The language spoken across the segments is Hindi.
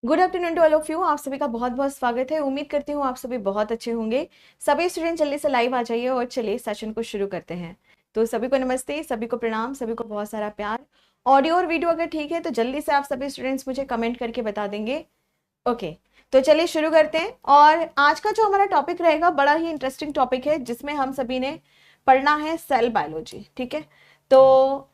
Good afternoon to all of you. आप सभी का बहुत बहुत स्वागत है। उम्मीद करती हूँ आप सभी बहुत अच्छे होंगे। सभी स्टूडेंट जल्दी से लाइव आ जाइए और चलिए सेशन को शुरू करते हैं। तो सभी को नमस्ते, सभी को प्रणाम, सभी को बहुत सारा प्यार। ऑडियो और वीडियो अगर ठीक है तो जल्दी से आप सभी स्टूडेंट्स मुझे कमेंट करके बता देंगे। ओके, तो चलिए शुरू करते हैं। और आज का जो हमारा टॉपिक रहेगा बड़ा ही इंटरेस्टिंग टॉपिक है, जिसमें हम सभी ने पढ़ना है सेल बायोलॉजी। ठीक है, तो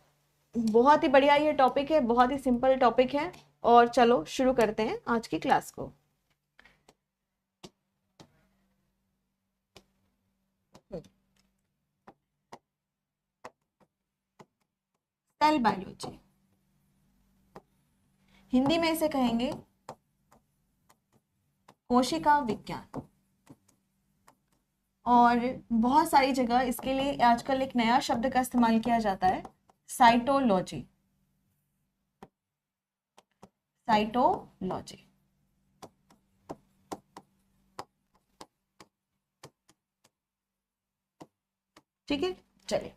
बहुत ही बढ़िया ये टॉपिक है, बहुत ही सिंपल टॉपिक है। और चलो शुरू करते हैं आज की क्लास को। सेल बायोलॉजी, हिंदी में इसे कहेंगे कोशिका विज्ञान। और बहुत सारी जगह इसके लिए आजकल एक नया शब्द का इस्तेमाल किया जाता है, साइटोलॉजी। साइटोलॉजी, ठीक है। चलिए,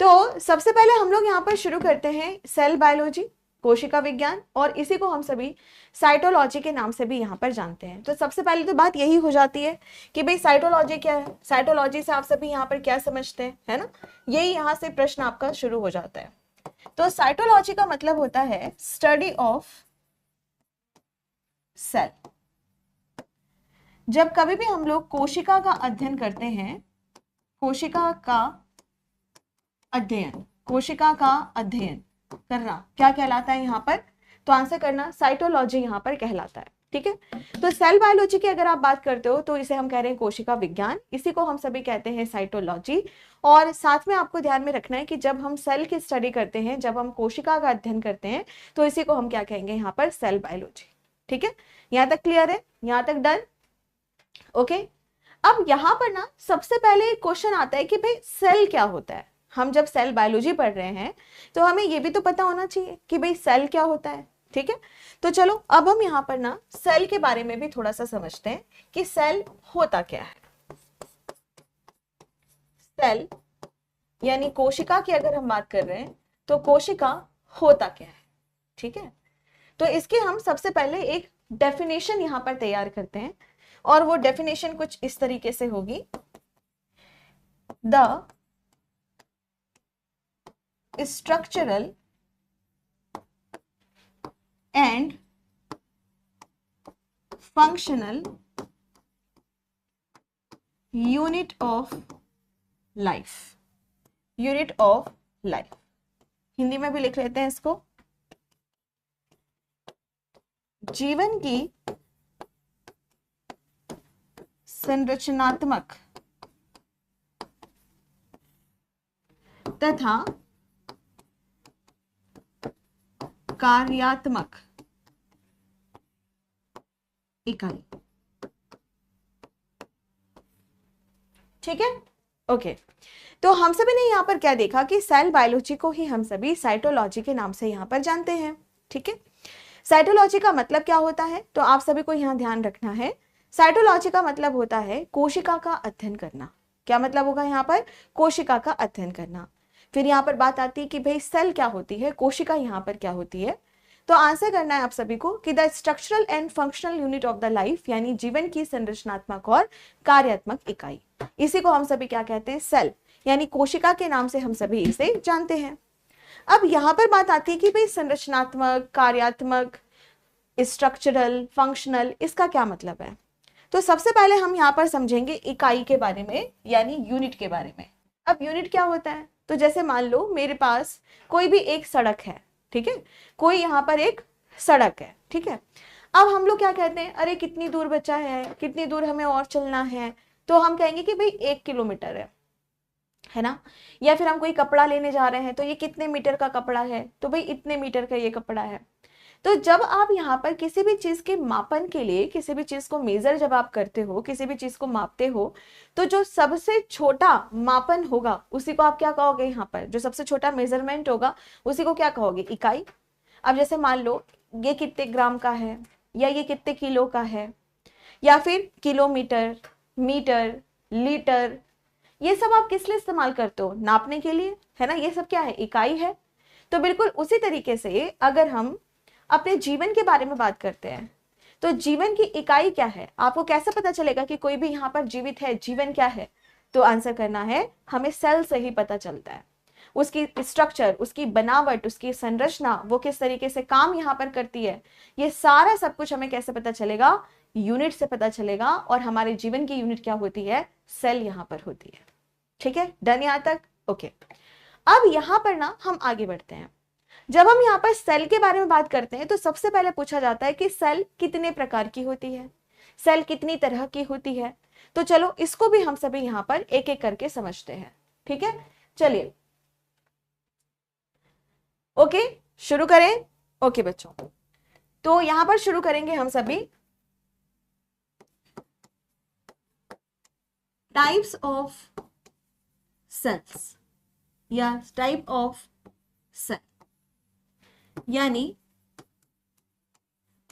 तो सबसे पहले हम लोग यहाँ पर शुरू करते हैं सेल बायोलॉजी, कोशिका विज्ञान, और इसी को हम सभी साइटोलॉजी के नाम से भी यहाँ पर जानते हैं। तो सबसे पहले तो बात यही हो जाती है कि भाई साइटोलॉजी क्या है, साइटोलॉजी से आप सभी यहाँ पर क्या समझते हैं, है ना। यही यहाँ से प्रश्न आपका शुरू हो जाता है। तो साइटोलॉजी का मतलब होता है स्टडी ऑफ सेल। जब कभी भी हम लोग कोशिका का अध्ययन करते हैं, कोशिका का अध्ययन, कोशिका का अध्ययन करना क्या कहलाता है यहाँ पर, तो आंसर करना साइटोलॉजी यहाँ पर कहलाता है। ठीक है, तो सेल बायोलॉजी की अगर आप बात करते हो तो इसे हम कह रहे हैं कोशिका विज्ञान, इसी को हम सभी कहते हैं साइटोलॉजी। और साथ में आपको ध्यान में रखना है कि जब हम सेल की स्टडी करते हैं, जब हम कोशिका का अध्ययन करते हैं, तो इसी को हम क्या कहेंगे यहाँ पर, सेल बायोलॉजी। ठीक है, यहाँ तक क्लियर है, यहाँ तक डन। ओके, अब यहाँ पर ना सबसे पहले क्वेश्चन आता है कि भाई सेल क्या होता है। हम जब सेल बायोलॉजी पढ़ रहे हैं तो हमें ये भी तो पता होना चाहिए कि भाई सेल क्या होता है। ठीक है, तो चलो अब हम यहाँ पर ना सेल के बारे में भी थोड़ा सा समझते हैं कि सेल होता क्या है। सेल यानी कोशिका की अगर हम बात कर रहे हैं तो कोशिका होता क्या है। ठीक है, तो इसके हम सबसे पहले एक डेफिनेशन यहाँ पर तैयार करते हैं, और वो डेफिनेशन कुछ इस तरीके से होगी। The structural and functional unit of life, unit of life, Hindi में भी लिख लेते हैं इसको, जीवन की संरचनात्मक तथा कार्यात्मक इकाई। ठीक है, ओके। तो हम सभी ने यहाँ पर क्या देखा कि सेल बायोलॉजी को ही हम सभी साइटोलॉजी के नाम से यहाँ पर जानते हैं। ठीक है, साइटोलॉजी का मतलब क्या होता है, तो आप सभी को यहाँ ध्यान रखना है। साइटोलॉजी का मतलब होता है कोशिका का अध्ययन करना। क्या मतलब होगा यहाँ पर, कोशिका का अध्ययन करना। फिर यहाँ पर बात आती है कि भाई सेल क्या होती है, कोशिका यहाँ पर क्या होती है। तो आंसर करना है आप सभी को कि the structural and functional unit of the life, यानी जीवन की संरचनात्मक और कार्यात्मक इकाई। इसी को हम सभी क्या कहते हैं, सेल, यानी कोशिका के नाम से हम सभी इसे जानते हैं। अब यहाँ पर बात आती है कि भाई संरचनात्मक, कार्यात्मक, स्ट्रक्चरल, फंक्शनल, इसका क्या मतलब है। तो सबसे पहले हम यहाँ पर समझेंगे इकाई के बारे में, यानी यूनिट के बारे में। अब यूनिट क्या होता है, तो जैसे मान लो मेरे पास कोई भी एक सड़क है। ठीक है, कोई यहाँ पर एक सड़क है। ठीक है, अब हम लोग क्या कहते हैं, अरे कितनी दूर बचा है, कितनी दूर हमें और चलना है, तो हम कहेंगे कि भाई 1 किलोमीटर है ना। या फिर हम कोई कपड़ा लेने जा रहे हैं तो ये कितने मीटर का कपड़ा है, तो भाई इतने मीटर का ये कपड़ा है। तो जब आप यहाँ पर किसी भी चीज के मापन के लिए, किसी भी चीज को मेजर जब आप करते हो, किसी भी चीज को मापते हो, तो जो सबसे छोटा मापन होगा उसी को आप क्या कहोगे, यहाँ पर जो सबसे छोटा मेजरमेंट होगा उसी को क्या कहोगे, इकाई। अब जैसे मान लो ये कितने ग्राम का है, या ये कितने किलो का है, या फिर किलोमीटर, मीटर, लीटर, ये सब आप किस लिए इस्तेमाल करते हो, नापने के लिए, है ना। ये सब क्या है, इकाई है। तो बिल्कुल उसी तरीके से अगर हम अपने जीवन के बारे में बात करते हैं, तो जीवन की इकाई क्या है, आपको कैसे पता चलेगा कि कोई भी यहाँ पर जीवित है, जीवन क्या है? तो आंसर करना है, हमें सेल से ही पता चलता है। उसकी स्ट्रक्चर, उसकी बनावट, उसकी संरचना, वो किस तरीके से काम यहाँ पर करती है, ये सारा सब कुछ हमें कैसे पता चलेगा? यूनिट से पता चलेगा। और हमारे जीवन की यूनिट क्या होती है? सेल यहाँ पर होती है। ठीक है, डन यहाँ तक? ओके। अब यहाँ पर ना हम आगे बढ़ते हैं। जब हम यहाँ पर सेल के बारे में बात करते हैं तो सबसे पहले पूछा जाता है कि सेल कितने प्रकार की होती है, सेल कितनी तरह की होती है। तो चलो इसको भी हम सभी यहाँ पर एक एक करके समझते हैं। ठीक है, चलिए ओके शुरू करें। ओके बच्चों, तो यहां पर शुरू करेंगे हम सभी। टाइप्स ऑफ सेल्स या टाइप ऑफ सेल, यानी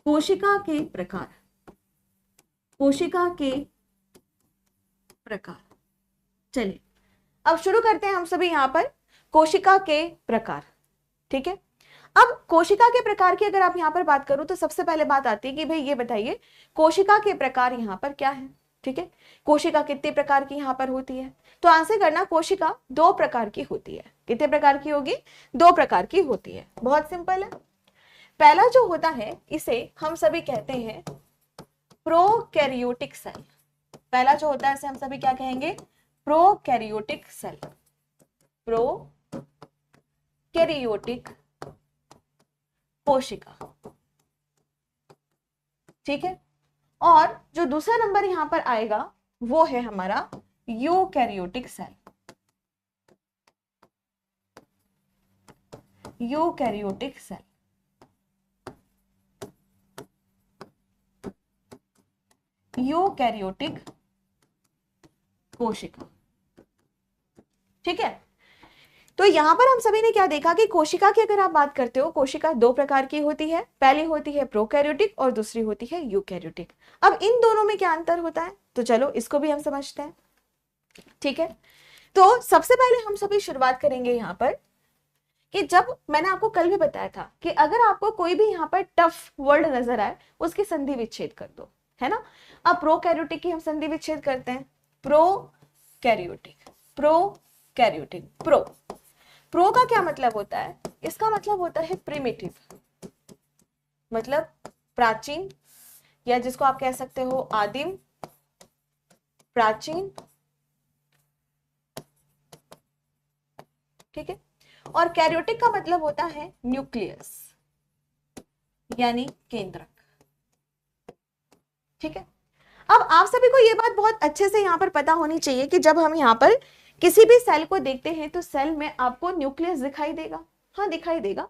कोशिका के प्रकार, कोशिका के प्रकार। चलिए अब शुरू करते हैं हम सभी यहां पर कोशिका के प्रकार। ठीक है, अब कोशिका के प्रकार की अगर आप यहां पर बात करो तो सबसे पहले बात आती है कि भाई ये बताइए कोशिका के प्रकार यहां पर क्या है। ठीक है, कोशिका कितने प्रकार की यहां पर होती है? तो आंसर करना, कोशिका 2 प्रकार की होती है। कितने प्रकार की होगी? 2 प्रकार की होती है। बहुत सिंपल है। पहला जो होता है इसे हम सभी कहते हैं प्रोकैरियोटिक सेल। पहला जो होता है इसे हम सभी क्या कहेंगे? Prokaryotic cell. प्रोकैरियोटिक कोशिका। ठीक है, और जो दूसरा नंबर यहां पर आएगा वो है हमारा eukaryotic cell. Eukaryotic cell. Eukaryotic कोशिका। ठीक है, तो यहां पर हम सभी ने क्या देखा कि कोशिका की अगर आप बात करते हो, कोशिका 2 प्रकार की होती है। पहली होती है प्रोकैरियोटिक और दूसरी होती है यूकैरियोटिक। अब इन दोनों में क्या अंतर होता है, तो चलो इसको भी हम समझते हैं। ठीक है, तो सबसे पहले हम सभी शुरुआत करेंगे यहां पर कि जब मैंने आपको कल भी बताया था कि अगर आपको कोई भी यहां पर टफ वर्ड नजर आए उसकी संधि विच्छेद कर दो, है ना। अब प्रोकैरियोटिक की हम संधि विच्छेद करते हैं। प्रोकैरियोटिक, प्रोकैरियोटिक, प्रो का क्या मतलब होता है? इसका मतलब होता है प्रिमिटिव, मतलब प्राचीन, या जिसको आप कह सकते हो आदिम, प्राचीन। ठीक है, और कैरियोटिक का मतलब होता है न्यूक्लियस, यानी केंद्रक। ठीक है, अब आप सभी को यह बात बहुत अच्छे से यहां पर पता होनी चाहिए कि जब हम यहां पर किसी भी सेल को देखते हैं तो सेल में आपको न्यूक्लियस दिखाई देगा। हाँ दिखाई देगा,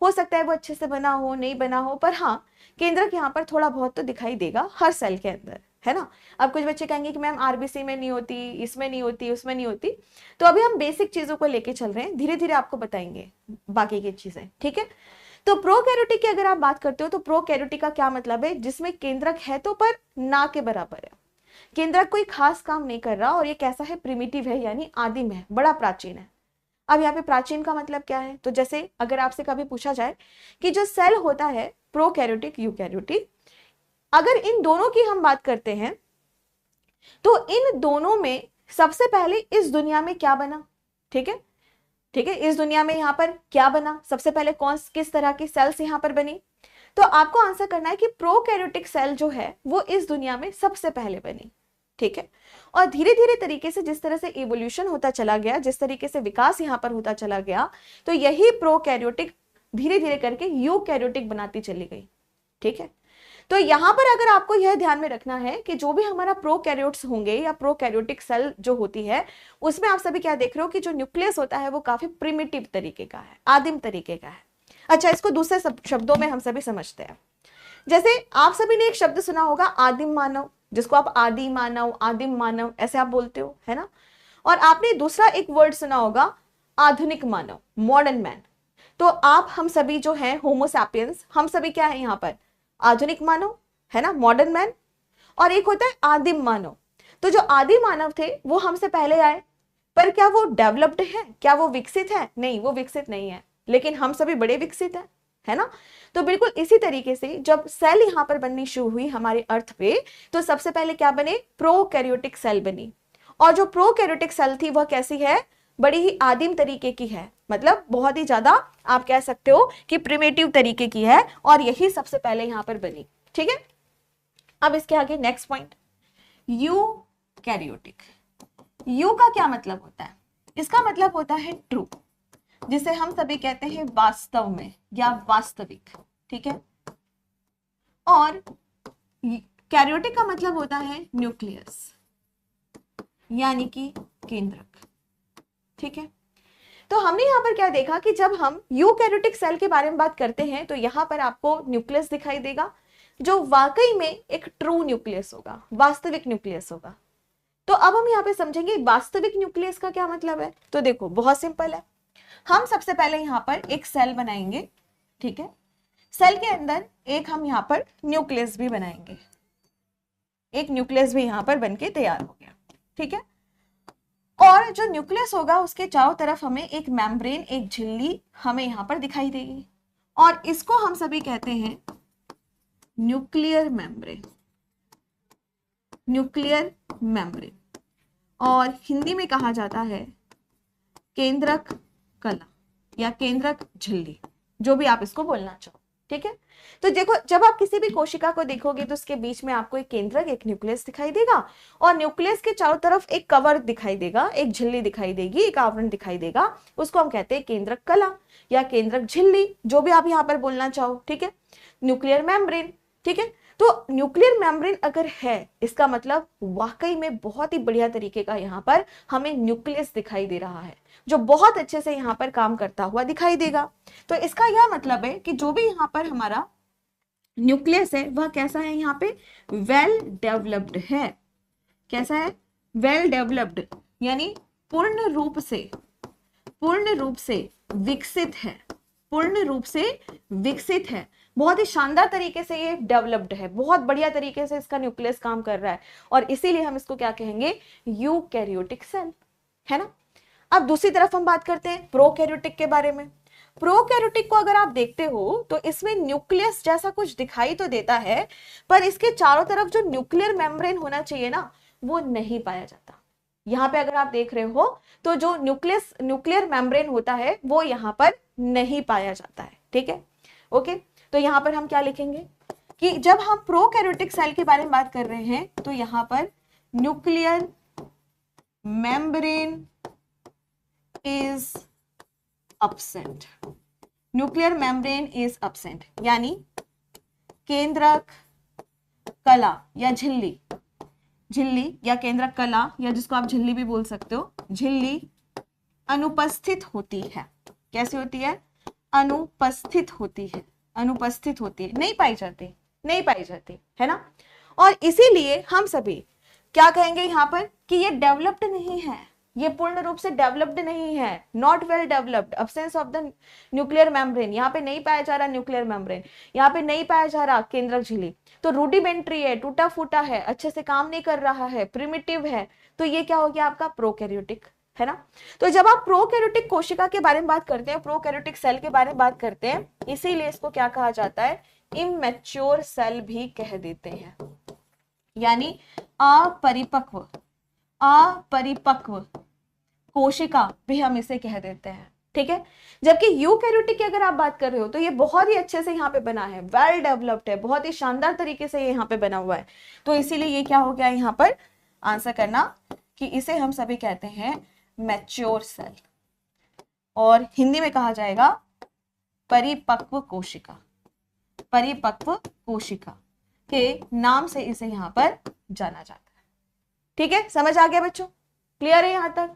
हो सकता है वो अच्छे से बना हो, नहीं बना हो, पर हाँ केंद्रक यहाँ पर थोड़ा बहुत तो दिखाई देगा हर सेल के अंदर, है ना। अब कुछ बच्चे कहेंगे कि मैम आरबीसी में नहीं होती, इसमें नहीं होती, उसमें नहीं होती। तो अभी हम बेसिक चीजों को लेके चल रहे हैं, धीरे धीरे आपको बताएंगे बाकी की चीजें। ठीक है, तो प्रोकैरियोटिक की अगर आप बात करते हो तो प्रोकैरियोटिक का क्या मतलब है? जिसमें केंद्रक है तो पर ना के बराबर है। केंद्रक कोई खास काम नहीं कर रहा और ये कैसा है? प्रिमिटिव है, यानी आदिम है, बड़ा प्राचीन है। अब यहाँ पे प्राचीन का मतलब क्या है? तो जैसे अगर आपसे कभी पूछा जाए कि जो सेल होता है प्रोकैरियोटिक, यूकैरियोटिक, अगर इन दोनों की हम बात करते हैं तो इन दोनों में सबसे पहले इस दुनिया में क्या बना? ठीक है, ठीक है, इस दुनिया में यहाँ पर क्या बना? सबसे पहले कौन किस तरह की सेल्स यहाँ पर बनी? तो आपको आंसर करना है कि प्रोकैरियोटिक सेल जो है वो इस दुनिया में सबसे पहले बनी। ठीक है, और धीरे धीरे तरीके से जिस तरह से इवोल्यूशन होता चला गया, जिस तरीके से विकास यहाँ पर होता चला गया, तो यही प्रोकैरियोटिक धीरे धीरे करके यूकैरियोटिक बनाती चली गई। ठीक है, तो यहां पर अगर आपको यह ध्यान में रखना है कि जो भी हमारा प्रोकैरियोट्स होंगे या प्रोकैरियोटिक सेल जो होती है उसमें आप सभी क्या देख रहे हो कि जो न्यूक्लियस होता है वो काफी प्रिमिटिव तरीके का है, आदिम तरीके का है। अच्छा, इसको दूसरे शब्दों में हम सभी समझते हैं। जैसे आप सभी ने एक शब्द सुना होगा आदिम मानव, जिसको आप आदि मानव, आदिम मानव ऐसे आप बोलते हो, है ना। और आपने दूसरा एक वर्ड सुना होगा आधुनिक मानव, मॉडर्न मैन। तो आप हम सभी जो है होमो सैपियंस, हम सभी क्या है यहाँ पर? आधुनिक मानव, है ना, मॉडर्न मैन। और एक होता है आदिम मानव। तो जो आदिम मानव थे वो हमसे पहले आए, पर क्या वो डेवलप्ड है? क्या वो विकसित है? नहीं, वो विकसित नहीं है, लेकिन हम सभी बड़े विकसित हैं। है ना। तो बिल्कुल इसी तरीके से जब सेल यहाँ पर बननी शुरू हुई हमारे अर्थ पे, तो सबसे पहले क्या बने, प्रोकैरियोटिक सेल बनी। और जो प्रोकैरियोटिक सेल थी वह कैसी है, बड़ी ही आदिम तरीके की है, मतलब बहुत ही ज्यादा आप कह सकते हो कि प्रिमिटिव तरीके की है, और यही सबसे पहले यहां पर बनी। ठीक है, अब इसके आगे नेक्स्ट पॉइंट, यूकैरियोटिक। यू का क्या मतलब होता है, इसका मतलब होता है ट्रू, जिसे हम सभी कहते हैं वास्तव में या वास्तविक। ठीक है, और कैरियोटिक का मतलब होता है न्यूक्लियस, यानी कि केंद्रक। ठीक है, तो हमने यहां पर क्या देखा कि जब हम यूकैरियोटिक सेल के बारे में बात करते हैं तो यहां पर आपको न्यूक्लियस दिखाई देगा, जो वाकई में एक ट्रू न्यूक्लियस होगा, वास्तविक न्यूक्लियस होगा। तो अब हम यहाँ पे समझेंगे वास्तविक न्यूक्लियस का क्या मतलब है। तो देखो बहुत सिंपल है, हम सबसे पहले यहाँ पर एक सेल बनाएंगे। ठीक है, सेल के अंदर एक हम यहाँ पर न्यूक्लियस भी बनाएंगे, एक न्यूक्लियस भी यहाँ पर बनके तैयार हो गया। ठीक है, और जो न्यूक्लियस होगा उसके चारों तरफ हमें एक मेम्ब्रेन, एक झिल्ली हमें यहाँ पर दिखाई देगी, और इसको हम सभी कहते हैं न्यूक्लियर मेम्ब्रेन, न्यूक्लियर मेम्ब्रेन, और हिंदी में कहा जाता है केंद्रक कला या केंद्रक झिल्ली, जो भी आप इसको बोलना चाहो। ठीक है, तो देखो जब आप किसी भी कोशिका को देखोगे तो उसके बीच में आपको एक केंद्रक, एक न्यूक्लियस दिखाई देगा, और न्यूक्लियस के चारों तरफ एक कवर दिखाई देगा, एक झिल्ली दिखाई देगी, एक आवरण दिखाई देगा, उसको हम कहते हैं केंद्रक कला या केंद्रक झिल्ली, जो भी आप यहाँ पर बोलना चाहो। ठीक है, न्यूक्लियर मेम्ब्रेन। ठीक है, तो न्यूक्लियर मेम्ब्रेन अगर है, इसका मतलब वाकई में बहुत ही बढ़िया तरीके का यहाँ पर हमें न्यूक्लियस दिखाई दे रहा है, जो बहुत अच्छे से यहाँ पर काम करता हुआ दिखाई देगा। तो इसका यह मतलब है कि जो भी यहाँ पर हमारा न्यूक्लियस है वह कैसा है, यहाँ पे वेल डेवलप्ड है। कैसा है, वेल डेवलप्ड, यानी पूर्ण रूप से विकसित है, पूर्ण रूप से विकसित है, बहुत ही शानदार तरीके से ये डेवलप्ड है, बहुत बढ़िया तरीके से इसका न्यूक्लियस काम कर रहा है, और इसीलिए हम इसको क्या कहेंगे, यूकैरियोटिक सेल, है ना। अब दूसरी तरफ हम बात करते हैं प्रोकैरियोटिक के बारे में। प्रोकैरियोटिक को अगर आप देखते हो तो इसमें न्यूक्लियस जैसा कुछ दिखाई तो देता है, पर इसके चारों तरफ जो न्यूक्लियर मेम्ब्रेन होना चाहिए ना, वो नहीं पाया जाता। यहाँ पे अगर आप देख रहे हो तो जो न्यूक्लियर मेम्ब्रेन होता है वो यहाँ पर नहीं पाया जाता है। ठीक है, ओके, तो यहाँ पर हम क्या लिखेंगे कि जब हम प्रोकैरियोटिक सेल के बारे में बात कर रहे हैं तो यहाँ पर nuclear membrane is absent, nuclear membrane is absent, यानी केंद्रक कला या झिल्ली या केंद्रक कला, या जिसको आप झिल्ली भी बोल सकते हो, झिल्ली अनुपस्थित होती है। कैसे होती है, अनुपस्थित होती है, नहीं पाई जाती है ना। और इसीलिए हम सभी क्या कहेंगे यहाँ पर कि ये डेवलप्ड नहीं है, ये पूर्ण रूप से डेवलप्ड नहीं है, not well developed, absence of the nuclear membrane, यहाँ पे नहीं पाया जा रहा न्यूक्लियर मेम्ब्रेन, यहाँ पे नहीं पाया जा रहा केंद्रक झिल्ली, तो रूडिमेंट्री है, टूटा फूटा है, अच्छे से काम नहीं कर रहा है, प्रिमिटिव है, तो ये क्या हो गया आपका प्रोकैरियोटिक, है ना। तो जब आप प्रोकैरियोटिक कोशिका के बारे में बात करते हैं, प्रोकैरियोटिक सेल के बारे में बात करते हैं, इसीलिए इसको क्या कहा जाता है, इमैच्योर सेल भी कह देते हैं, यानी अपरिपक्व कोशिका भी हम इसे कह देते हैं। ठीक है, जबकि यूकैरियोटिक की अगर आप बात कर रहे हो तो ये बहुत ही अच्छे से यहाँ पे बना है, वेल डेवलप्ड है, बहुत ही शानदार तरीके से ये यहाँ पे बना हुआ है, तो इसीलिए ये क्या हो गया यहाँ पर आंसर करना कि इसे हम सभी कहते हैं मैच्योर सेल, और हिंदी में कहा जाएगा परिपक्व कोशिका के नाम से इसे यहाँ पर जाना जाता है। ठीक है, समझ आ गया बच्चों, क्लियर है यहाँ तक,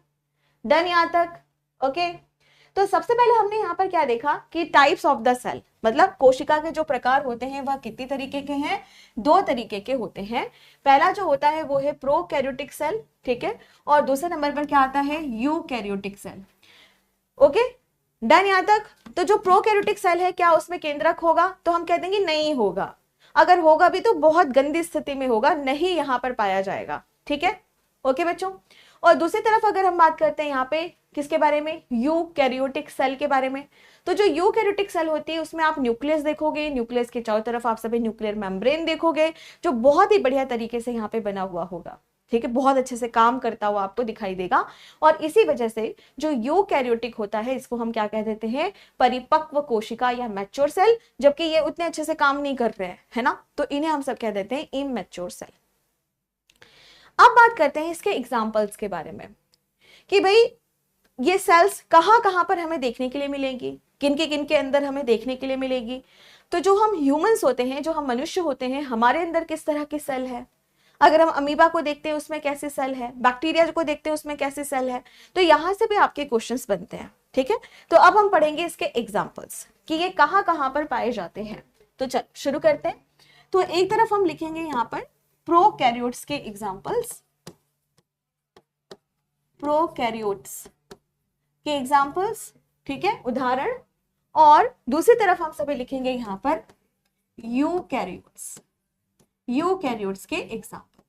डन यहाँ तक, ओके। तो सबसे पहले हमने यहाँ पर क्या देखा कि टाइप्स ऑफ द सेल, मतलब कोशिका के जो प्रकार होते हैं वह कितनी तरीके के हैं, 2 तरीके के होते हैं। पहला जो होता है वो है प्रोकैरियोटिक सेल, ठीक है, और दूसरे नंबर पर क्या आता है, यूकैरियोटिक सेल। ओके, डन यहाँ तक। तो जो प्रोकैरियोटिक सेल है क्या उसमें केंद्रक होगा, तो हम कह देंगे नहीं होगा, अगर होगा भी तो बहुत गंदी स्थिति में होगा, नहीं यहाँ पर पाया जाएगा। ठीक है, ओके बच्चों। और दूसरी तरफ अगर हम बात करते हैं यहाँ पे किसके बारे में, यूकैरियोटिक सेल के बारे में, तो जो यूकैरियोटिक सेल होती है उसमें आप न्यूक्लियस देखोगे, न्यूक्लियस के चारों तरफ आप सभी न्यूक्लियर मेम्ब्रेन देखोगे जो बहुत ही बढ़िया तरीके से यहाँ पे बना हुआ होगा, ठीक है, बहुत अच्छे से काम करता हुआ आपको दिखाई देगा। और इसी वजह से जो यूकैरियोटिक होता है इसको हम क्या कह देते हैं, परिपक्व कोशिका या मैच्योर सेल, जबकि ये उतने अच्छे से काम नहीं कर रहे हैं, है ना, तो इन्हें हम सब कह देते हैं इमैच्योर सेल। अब बात करते हैं इसके एग्जाम्पल्स के बारे में कि भाई ये सेल्स कहाँ कहाँ पर हमें देखने के लिए मिलेंगी, किन के अंदर हमें देखने के लिए मिलेगी। तो जो हम ह्यूमंस होते हैं, जो हम मनुष्य होते हैं, हमारे अंदर किस तरह की सेल है, अगर हम अमीबा को देखते हैं उसमें कैसे सेल है, बैक्टीरिया को देखते हैं उसमें कैसे सेल है, तो यहां से भी आपके क्वेश्चंस बनते हैं, ठीक है। तो अब हम पढ़ेंगे इसके एग्जांपल्स कि ये कहाँ कहाँ पर पाए जाते हैं। तो चल शुरू करते हैं। तो एक तरफ हम लिखेंगे यहाँ पर प्रोकैरियोट्स के एग्जांपल्स, प्रोकैरियोट्स के एग्जांपल्स, ठीक है, उदाहरण, और दूसरी तरफ हम सभी लिखेंगे यहाँ पर यूकैरियोट्स, यूकैरियोट्स के एग्जांपल,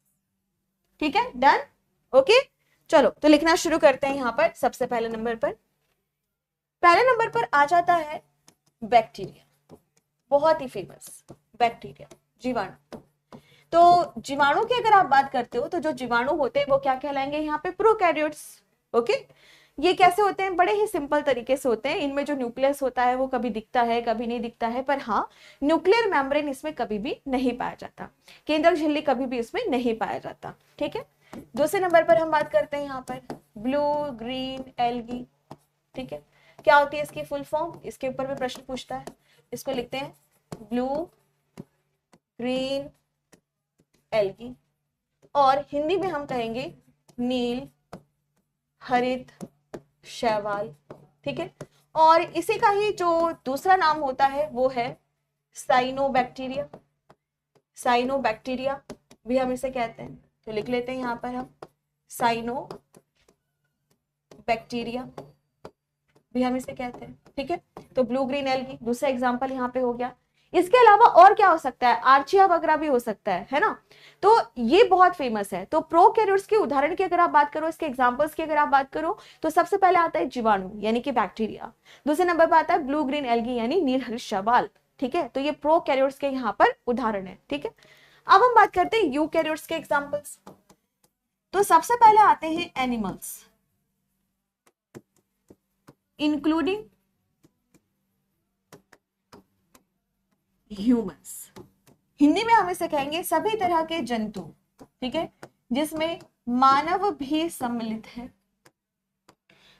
ठीक है, डन, ओके। चलो तो लिखना शुरू करते हैं। यहाँ पर सबसे पहले नंबर पर आ जाता है बैक्टीरिया, बहुत ही फेमस बैक्टीरिया, जीवाणु। तो जीवाणु की अगर आप बात करते हो तो जो जीवाणु होते हैं वो क्या कहलाएंगे यहाँ पे, प्रोकैरियोट्स, ओके। ये कैसे होते हैं, बड़े ही सिंपल तरीके से होते हैं। इनमें जो न्यूक्लियस होता है वो कभी दिखता है कभी नहीं दिखता है, पर हाँ न्यूक्लियर मेम्ब्रेन इसमें कभी भी नहीं पाया जाता, केंद्रक झिल्ली कभी भी इसमें नहीं पाया जाता, ठीक है। दूसरे नंबर पर हम बात करते हैं यहाँ पर ब्लू ग्रीन एल्गी, ठीक है। क्या होती है इसकी फुल फॉर्म, इसके ऊपर भी प्रश्न पूछता है। इसको लिखते हैं ब्लू ग्रीन एल्गी, और हिंदी में हम कहेंगे नील हरित शैवाल, ठीक है। और इसी का ही जो दूसरा नाम होता है वो है साइनोबैक्टीरिया, साइनोबैक्टीरिया भी हम इसे कहते हैं। तो लिख लेते हैं यहाँ पर हम साइनोबैक्टीरिया भी हम इसे कहते हैं, ठीक है। तो ब्लू ग्रीन एल्गी दूसरा एग्जांपल यहाँ पे हो गया। इसके अलावा और क्या हो सकता है, आर्चिया वगैरह भी हो सकता है ना। तो ये बहुत फेमस है। तो प्रोकैरियोट्स के उदाहरण की अगर आप बात करो, इसके एग्जांपल्स की अगर आप बात करो, तो सबसे पहले आता है जीवाणु यानी कि बैक्टीरिया, दूसरे नंबर पर आता है ब्लू ग्रीन एल्गी यानी नील हरित शैवाल, ठीक है। तो ये प्रोकैरियोट्स के यहाँ पर उदाहरण है, ठीक है। अब हम बात करते हैं यूकैरियोट्स के एग्जाम्पल्स। तो सबसे पहले आते हैं एनिमल्स, इंक्लूडिंग ह्यूमंस, हिंदी में हम इसे कहेंगे सभी तरह के जंतु, ठीक है, जिसमें मानव भी सम्मिलित है,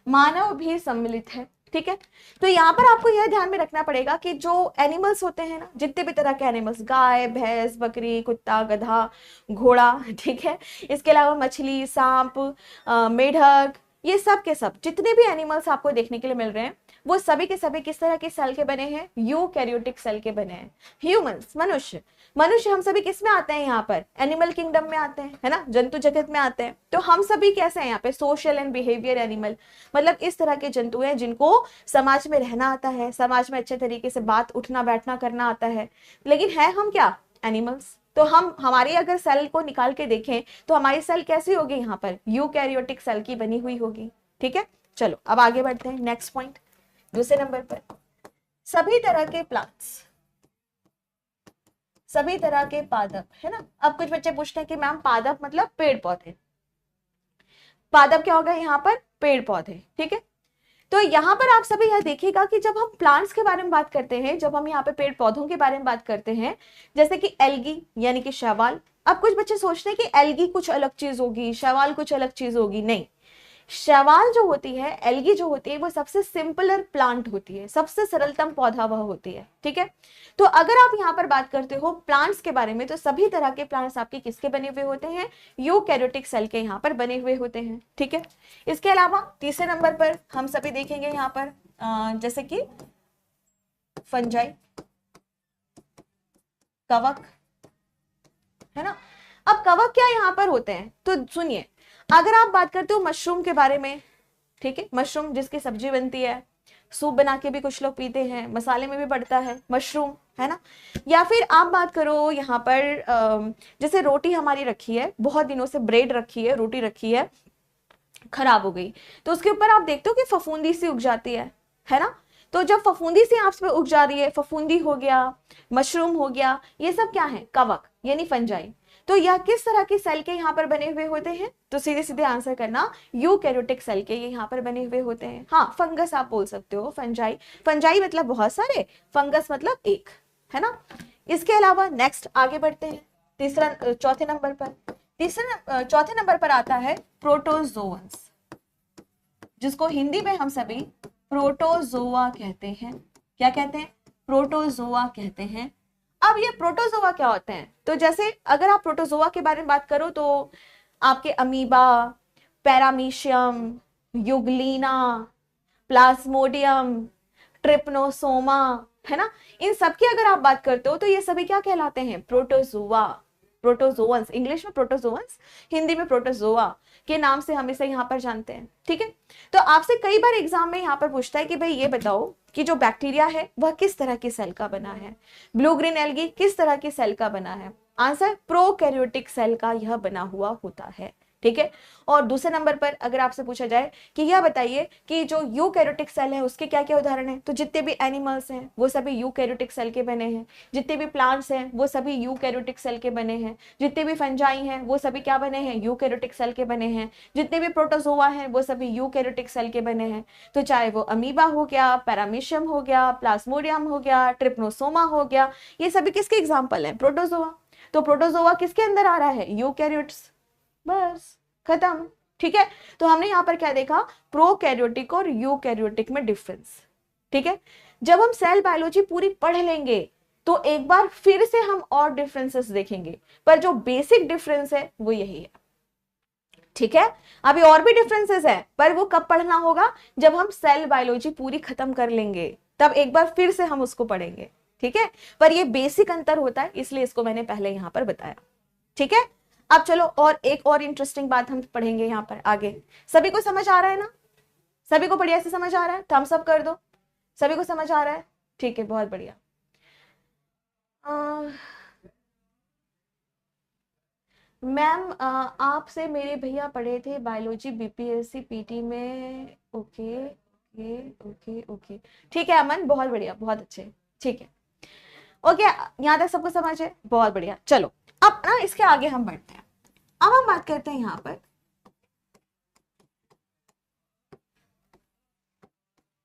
मानव भी सम्मिलित है, ठीक है। तो यहाँ पर आपको यह ध्यान में रखना पड़ेगा कि जो एनिमल्स होते हैं ना, जितने भी तरह के एनिमल्स, गाय भैंस बकरी कुत्ता गधा घोड़ा, ठीक है, इसके अलावा मछली सांप मेढक, ये सब के सब जितने भी एनिमल्स आपको देखने के लिए मिल रहे हैं वो सभी के सभी किस तरह के सेल के बने हैं, यूकैरियोटिक सेल के बने हैं। ह्यूमंस मनुष्य, मनुष्य हम सभी किस में आते हैं यहाँ पर, एनिमल किंगडम में आते हैं, है ना, जंतु जगत में आते हैं। तो हम सभी कैसे हैं यहाँ पे, सोशल एंड बिहेवियर एनिमल, मतलब इस तरह के जंतु हैं जिनको समाज में रहना आता है, समाज में अच्छे तरीके से बात उठना बैठना करना आता है, लेकिन है हम क्या, एनिमल्स। तो हम हमारी अगर सेल को निकाल के देखें तो हमारी सेल कैसी होगी, यहाँ पर यूकैरियोटिक सेल की बनी हुई होगी, ठीक है। चलो अब आगे बढ़ते हैं, नेक्स्ट पॉइंट दूसरे नंबर पर, सभी तरह के प्लांट्स, सभी तरह के पादप, है ना। अब कुछ बच्चे पूछते हैं कि मैम पादप मतलब पेड़ पौधे, पादप क्या होगा यहाँ पर, पेड़ पौधे, ठीक है। तो यहाँ पर आप सभी यह देखिएगा कि जब हम प्लांट्स के बारे में बात करते हैं, जब हम यहाँ पे पेड़ पौधों के बारे में बात करते हैं, जैसे कि एल्गी यानी कि शैवाल। अब कुछ बच्चे सोचते हैं कि एल्गी कुछ अलग चीज होगी, शैवाल कुछ अलग चीज होगी, नहीं। शैवाल जो होती है, एल्गी जो होती है, वो सबसे सिंपलर प्लांट होती है, सबसे सरलतम पौधा वह होती है, ठीक है। तो अगर आप यहाँ पर बात करते हो प्लांट्स के बारे में, तो सभी तरह के प्लांट्स आपके किसके बने हुए होते हैं, यूकैरियोटिक सेल के यहाँ पर बने हुए होते हैं, ठीक है। इसके अलावा तीसरे नंबर पर हम सभी देखेंगे यहाँ पर जैसे कि फंजाई, कवक, है ना। अब कवक क्या यहाँ पर होते हैं, तो सुनिए, अगर आप बात करते हो मशरूम के बारे में, ठीक है, मशरूम जिसकी सब्जी बनती है, सूप बना के भी कुछ लोग पीते हैं, मसाले में भी पड़ता है मशरूम, है ना। या फिर आप बात करो यहाँ पर जैसे रोटी हमारी रखी है, बहुत दिनों से ब्रेड रखी है, रोटी रखी है, खराब हो गई तो उसके ऊपर आप देखते हो कि फफूंदी सी उग जाती है ना। तो जब फफूंदी सी आप पे उग जा रही है, फफूंदी हो गया, मशरूम हो गया, ये सब क्या है, कवक यानी फंजाई। तो यह किस तरह की सेल के यहाँ पर बने हुए होते हैं, तो सीधे सीधे आंसर करना, यूकैरियोटिक सेल के ये यहाँ पर बने हुए होते हैं। हाँ, फंगस आप बोल सकते हो, फंजाई, फंजाई मतलब बहुत सारे, फंगस मतलब एक, है ना। इसके अलावा नेक्स्ट आगे बढ़ते हैं, चौथे नंबर पर, चौथे नंबर पर आता है प्रोटोजोअन्स, जिसको हिंदी में हम सभी प्रोटोजोआ कहते हैं। क्या कहते हैं, प्रोटोजोआ कहते हैं। अब ये प्रोटोजोआ क्या होते हैं, तो जैसे अगर आप प्रोटोजोआ के बारे में बात करो तो आपके amoeba, paramecium, euglena, Plasmodium, trypanosoma, है ना, इन सब की अगर आप बात करते हो तो ये सभी क्या कहलाते हैं, प्रोटोजोआ, प्रोटोजोअन्स, इंग्लिश में प्रोटोजोअन्स, हिंदी में प्रोटोजोआ के नाम से हम इसे यहाँ पर जानते हैं। ठीक है, तो आपसे कई बार एग्जाम में यहाँ पर पूछता है कि भाई ये बताओ कि जो बैक्टीरिया है वह किस तरह की सेल का बना है, ब्लू ग्रीन एल्गी किस तरह की सेल का बना है, आंसर प्रोकैरियोटिक सेल का यह बना हुआ होता है। ठीक है, और दूसरे नंबर पर अगर आपसे पूछा जाए कि यह बताइए कि जो यूकैरियोटिक सेल है उसके क्या क्या उदाहरण हैं, तो जितने भी एनिमल्स हैं वो सभी यूकैरियोटिक सेल के बने हैं, जितने भी प्लांट्स हैं वो सभी यूकैरियोटिक सेल के बने हैं, जितने भी फंजाई हैं वो सभी क्या बने हैं, यूकैरियोटिक सेल के बने हैं, जितने भी प्रोटोजोआ हैं वो सभी यूकैरियोटिक सेल के बने हैं। तो चाहे वो अमीबा हो गया, पैरामीशियम हो गया, प्लाज्मोडियम हो गया, ट्रिप्नोसोमा हो गया, ये सभी किसके एग्जाम्पल हैं, प्रोटोजोआ। तो प्रोटोजोआ किसके अंदर आ रहा है, यूकैरियोट्स, बस खत्म। ठीक है, तो हमने यहां पर क्या देखा, प्रोकैरियोटिक और यूकैरियोटिक में डिफरेंस। ठीक है, जब हम सेल बायोलॉजी पूरी पढ़ लेंगे तो एक बार फिर से हम और डिफरेंसेस देखेंगे, पर जो बेसिक डिफरेंस है वो यही है। ठीक है, अभी और भी डिफरेंसेस है, पर वो कब पढ़ना होगा, जब हम सेल बायोलॉजी पूरी खत्म कर लेंगे, तब एक बार फिर से हम उसको पढ़ेंगे। ठीक है, पर ये बेसिक अंतर होता है, इसलिए इसको मैंने पहले यहां पर बताया। ठीक है, अब चलो और एक और इंटरेस्टिंग बात हम पढ़ेंगे यहां पर आगे। सभी को समझ आ रहा है ना, सभी को बढ़िया से समझ आ रहा है, थम्स अप कर दो, सभी को समझ आ रहा है। ठीक है, बहुत बढ़िया। मैम आपसे मेरे भैया पढ़े थे बायोलॉजी बीपीएससी पीटी में। ओके ओके ओके ओके, ठीक है अमन, बहुत बढ़िया, बहुत अच्छे। ठीक है, ओके, यहाँ तक सबको समझ है, बहुत बढ़िया। चलो अब ना इसके आगे हम बढ़ते हैं। अब हम बात करते हैं यहाँ पर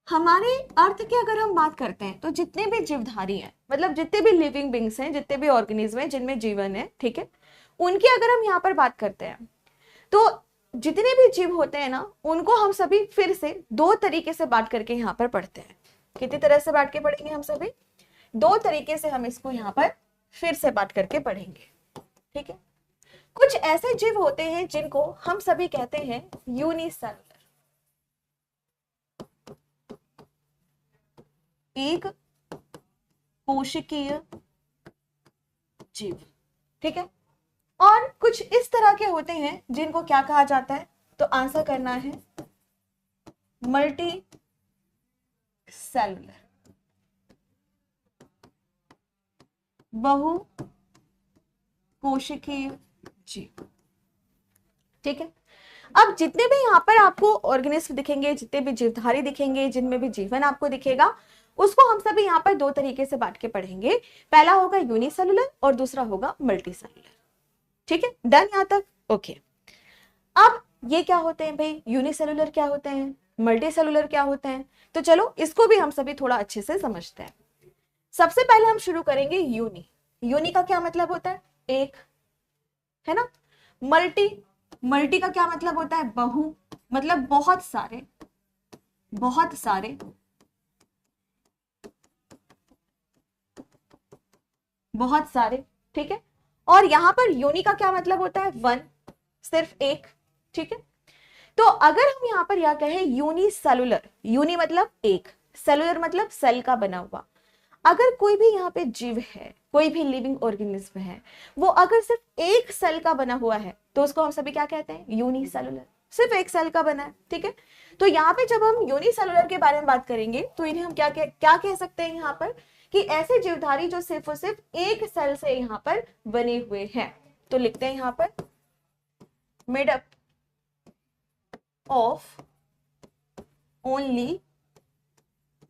हमारे अर्थ की अगर हम बात करते हैं तो जितने भी जीवधारी हैं, मतलब जितने भी लिविंग बींग्स हैं, जितने भी ऑर्गेनिज्म हैं जिनमें जीवन है, ठीक है, उनकी अगर हम यहाँ पर बात करते हैं तो जितने भी जीव होते हैं ना, उनको हम सभी फिर से दो तरीके से बात करके यहाँ पर पढ़ते हैं। कितनी तरह से बांट के पढ़ेंगे हम सभी, दो तरीके से हम इसको यहाँ पर फिर से बात करके पढ़ेंगे। ठीक है, कुछ ऐसे जीव होते हैं जिनको हम सभी कहते हैं यूनिसेलुलर, एक कोशिकीय जीव। ठीक है, और कुछ इस तरह के होते हैं जिनको क्या कहा जाता है, तो आंसर करना है मल्टी सेलुलर, बहु कोशिकीय जीव। ठीक है, अब जितने भी यहाँ पर आपको ऑर्गेनिज्म दिखेंगे, जितने भी जीवधारी दिखेंगे, जिनमें भी जीवन आपको दिखेगा, उसको हम सभी यहाँ पर दो तरीके से बांट के पढ़ेंगे। पहला होगा यूनिसेलुलर और दूसरा होगा मल्टी सेलुलर। ठीक है, डन यहाँ तक, ओके। अब ये क्या होते हैं भाई, यूनिसेलुलर क्या होते हैं, मल्टी सेलुलर क्या होते हैं, तो चलो इसको भी हम सभी थोड़ा अच्छे से समझते हैं। सबसे पहले हम शुरू करेंगे यूनि। यूनि का क्या मतलब होता है, एक, है ना। मल्टी, मल्टी का क्या मतलब होता है, बहु, मतलब बहुत सारे, बहुत सारे। बहुत सारे, ठीक है, और यहां पर यूनि का क्या मतलब होता है, वन, सिर्फ एक। ठीक है, तो अगर हम यहां पर यह कहें यूनिसेलुलर, यूनि मतलब एक, सेलुलर मतलब सेल का बना हुआ, अगर कोई भी यहाँ पे जीव है, कोई भी लिविंग ऑर्गेनिज्म है, वो अगर सिर्फ एक सेल का बना हुआ है तो उसको हम सभी क्या कहते हैं, यूनिसेलुलर, सिर्फ एक सेल का बना है। ठीक है, तो यहाँ पे जब हम यूनिसेलुलर के बारे में बात करेंगे तो इन्हें हम क्या कह सकते हैं यहाँ पर, कि ऐसे जीवधारी जो सिर्फ और सिर्फ एक सेल से यहाँ पर बने हुए हैं। तो लिखते हैं यहाँ पर made up of only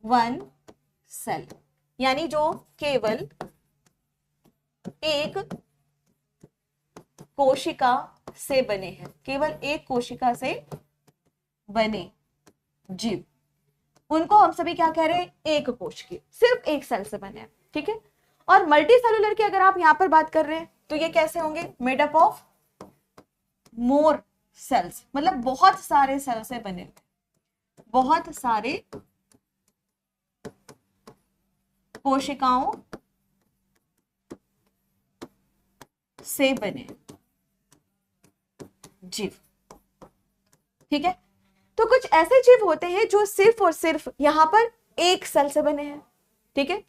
one cell, यानी जो केवल एक कोशिका से बने हैं, केवल एक कोशिका से बने जीव, उनको हम सभी क्या कह रहे हैं, एक कोश की, सिर्फ एक सेल से बने हैं, ठीक है। और मल्टी सेलुलर की अगर आप यहां पर बात कर रहे हैं तो ये कैसे होंगे, made up of more cells, मतलब बहुत सारे सेल से बने, बहुत सारे कोशिकाओं से बने जीव, ठीक है। तो कुछ ऐसे जीव होते हैं जो सिर्फ और सिर्फ यहां पर एक सेल से बने हैं, ठीक है।